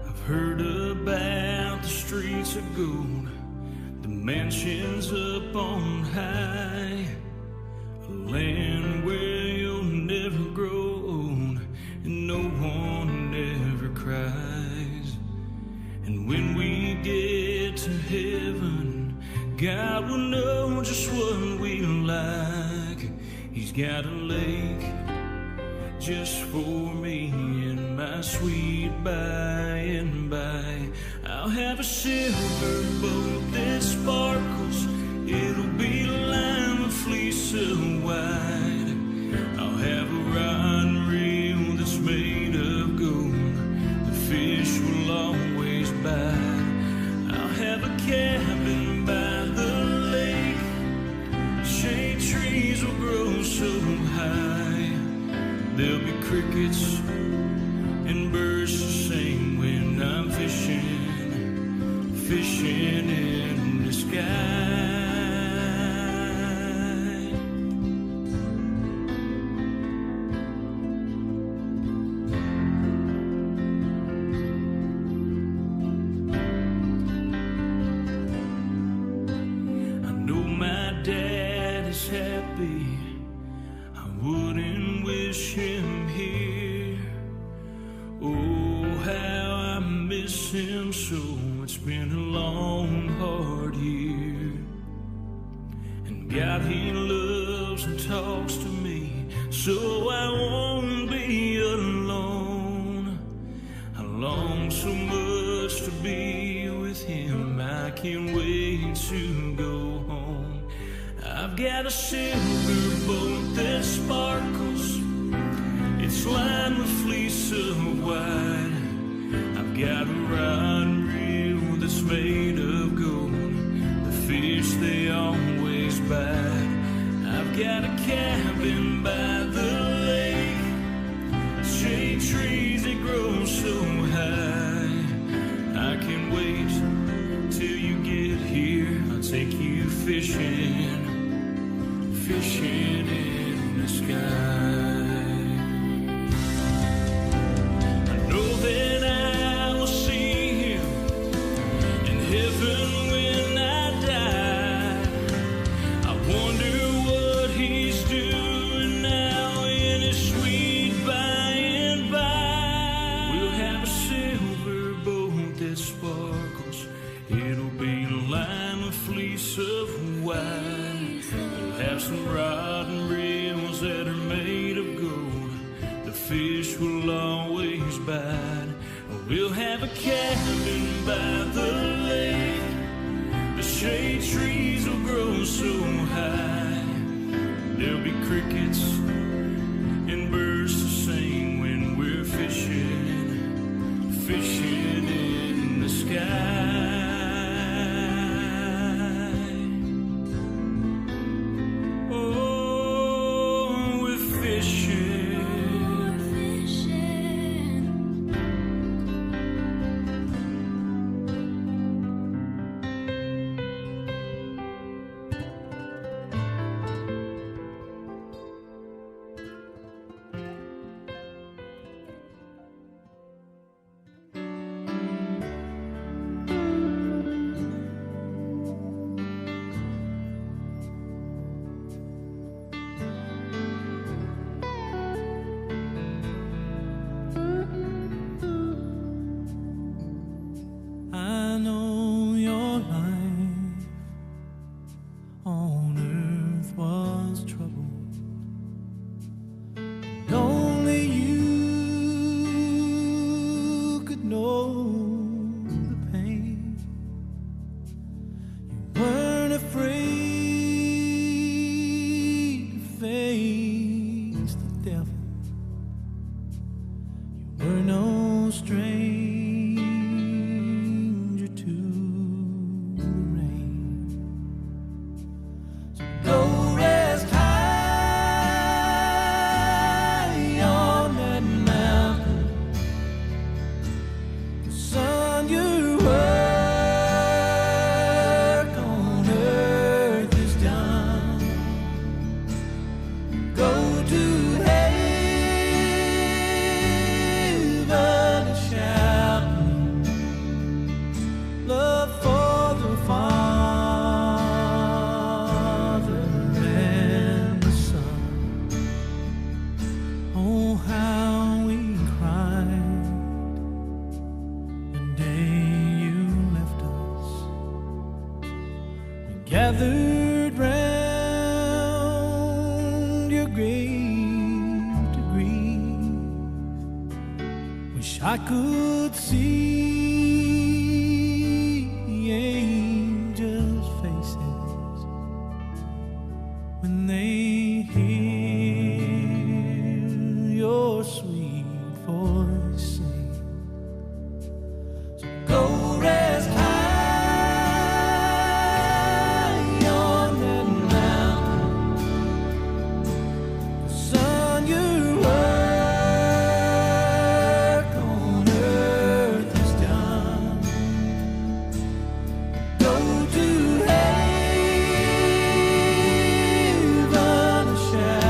I've heard about the streets of gold, the mansions up on high, a land where you'll never grow old and no one ever cries. And when we get to heaven, God will know just what we like. He's got a lake just for me and my sweet by and by. I'll have a silver boat that sparkles, it'll be lined with fleece of white. I'll have a rod and reel that's made of gold, the fish will always bite. I'll have a cabin by the lake, shade trees will grow so high. There'll be crickets and birds to sing when I'm fishing, fishing in the sky. I know my dad is happy, I wouldn't wish him here. Oh, how I miss him so. It's been a long, hard year. And God, He loves and talks to me, so I won't be alone. I long so much to be with Him, I can't wait to go home. I've got a silver boat that sparkles, it's lined with fleece of white. I've got a rod and reel that's made of gold, the fish they always bite. I've got a cabin by the lake, shade trees that grow so high. I can't wait till you get here, I'll take you fishing, fishing in the sky. I know that I will see Him in heaven when I die. I wonder what He's doing now in His sweet by and by. We'll have a silver boat that sparkles, it'll be lined with fleece of white. We'll have some rod and reels that are made of gold, the fish will always bite. We'll have a cabin by the lake, the shade trees will grow so high. on earth was trouble. And only you could know the pain. You weren't afraid to face the devil. You were no stranger to the rain. So go rest high on that mountain. Son, your work on earth is done. Go to heaven and shout love for the Father and the Son. Oh, how we cried the day you left us. We gathered round your grave to grieve. Wish I could see the angels' faces when they hear your sweet voice sing. So go rest high on that mountain. Son, your work on earth is done. Go to heaven and shout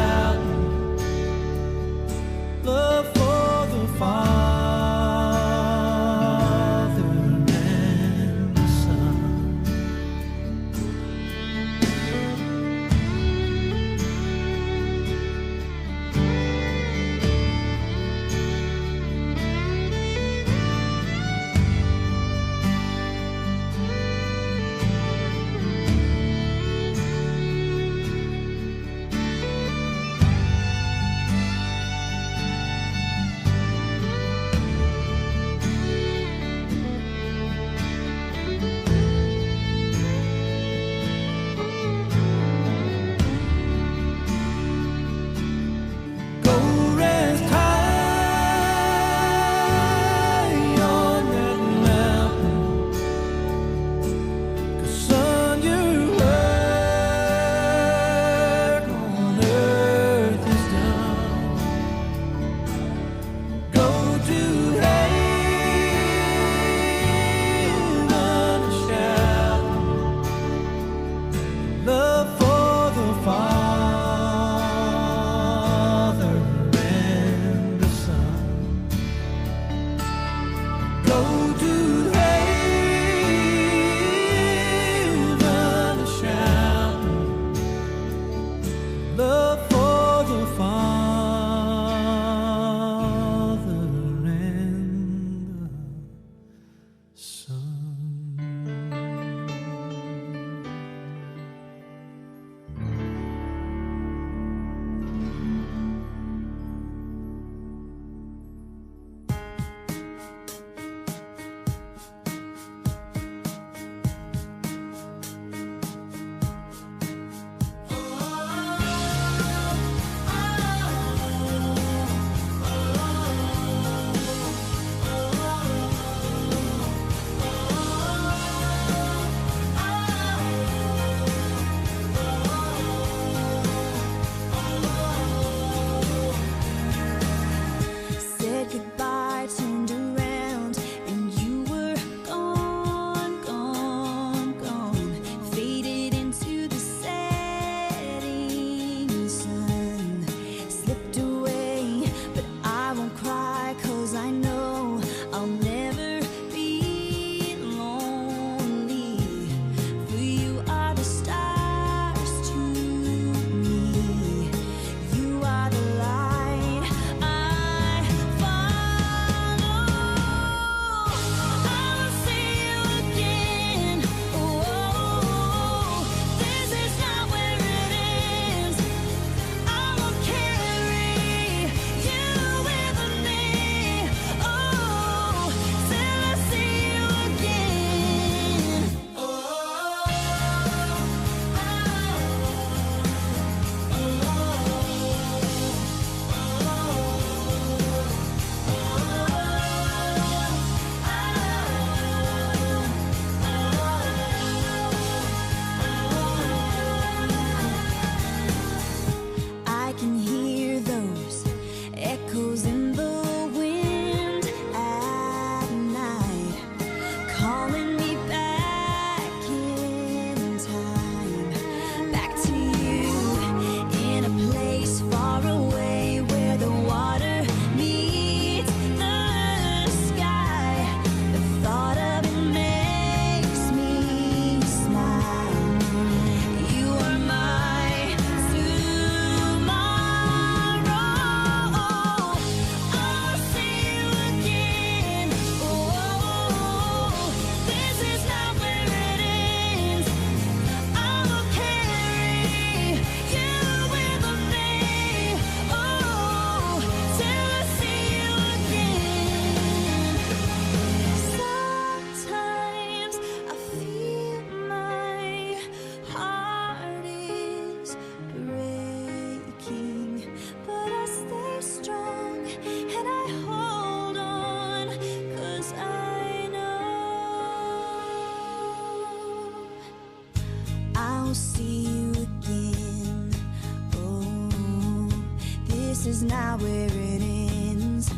this is not where it ends.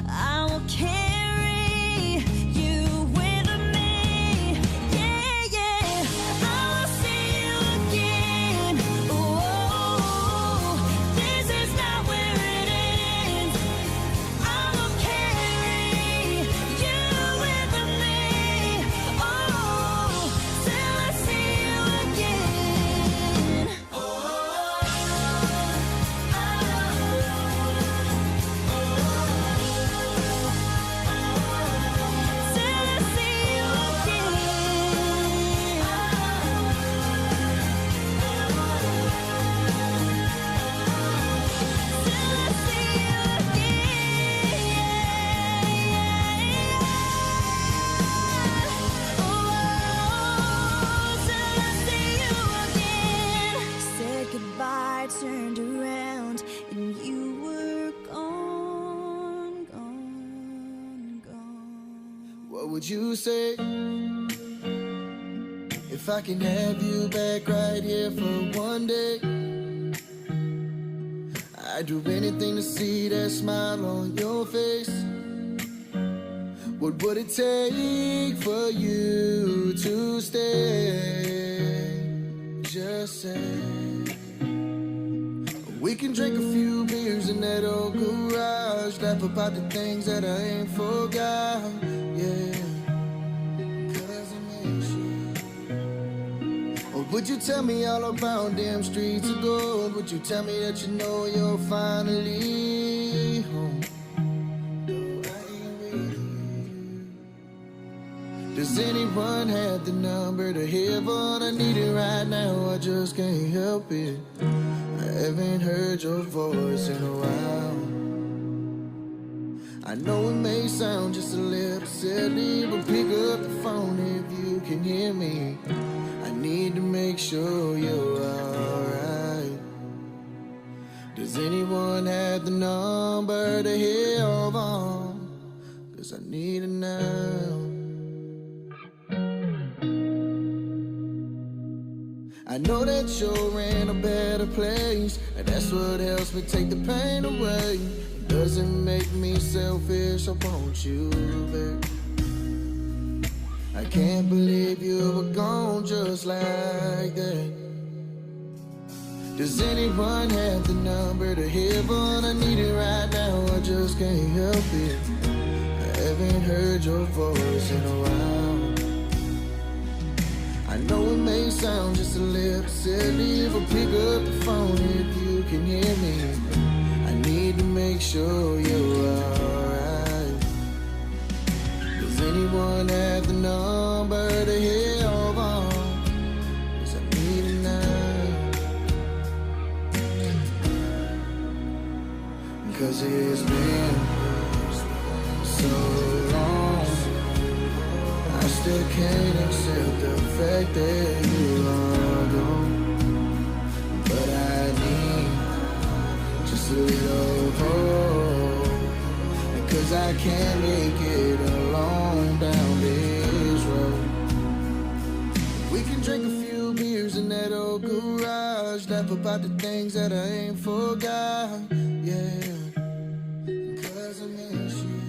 I will carry you with me. Yeah, yeah. I will see you again. Oh, this is not where it ends. I will carry you with me. Oh, till I see you again. Said goodbye, turned around, and you were gone, gone, gone. What would you say if I can have you back right here for one day? I'd do anything to see that smile on your face. What would it take for you to stay? Just say we can drink a few beers in that old garage, laugh about the things that I ain't forgot. Yeah, 'cause I miss you. Or would you tell me all about them streets of gold? Would you tell me that you know you're finally home? Does anyone have the number to heaven? I need it right now, I just can't help it. I haven't heard your voice in a while. I know it may sound just a little silly, but pick up the phone if you can hear me. I need to make sure you're alright. Does anyone have the number to heaven? 'Cause I need it now. I know that you're in a better place, and that's what helps me take the pain away. It doesn't make me selfish, I want you, babe. I can't believe you were gone just like that. Does anyone have the number to heaven? I need it right now, I just can't help it. I haven't heard your voice in a while. I know it may sound just a little silly, but pick up the phone if you can hear me. I need to make sure you're alright. Does anyone have the number to heaven? 'Cause I need it now. 'Cause it's been so long, I still can't accept the fact that you are gone. But I need just a little hope, 'cause I can't make it alone down this road. We can drink a few beers in that old garage, laugh about the things that I ain't forgot. Yeah, 'cause I miss you.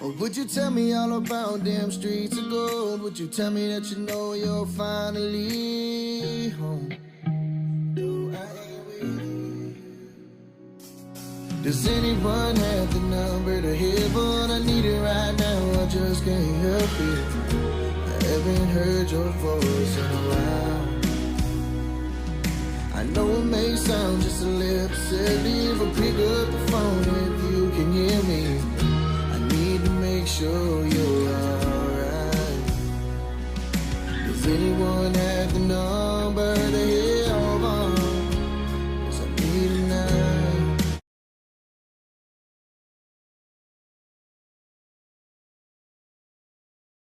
Or would you tell me all about them streets of gold? Would you tell me that you know you're finally home? Though I ain't with you. Does anyone have the number to heaven? I need it right now, I just can't help it. I haven't heard your voice in a while. I know it may sound just a little silly, but pick up the phone if you can hear me. Make sure you're alright. Does anyone have the number to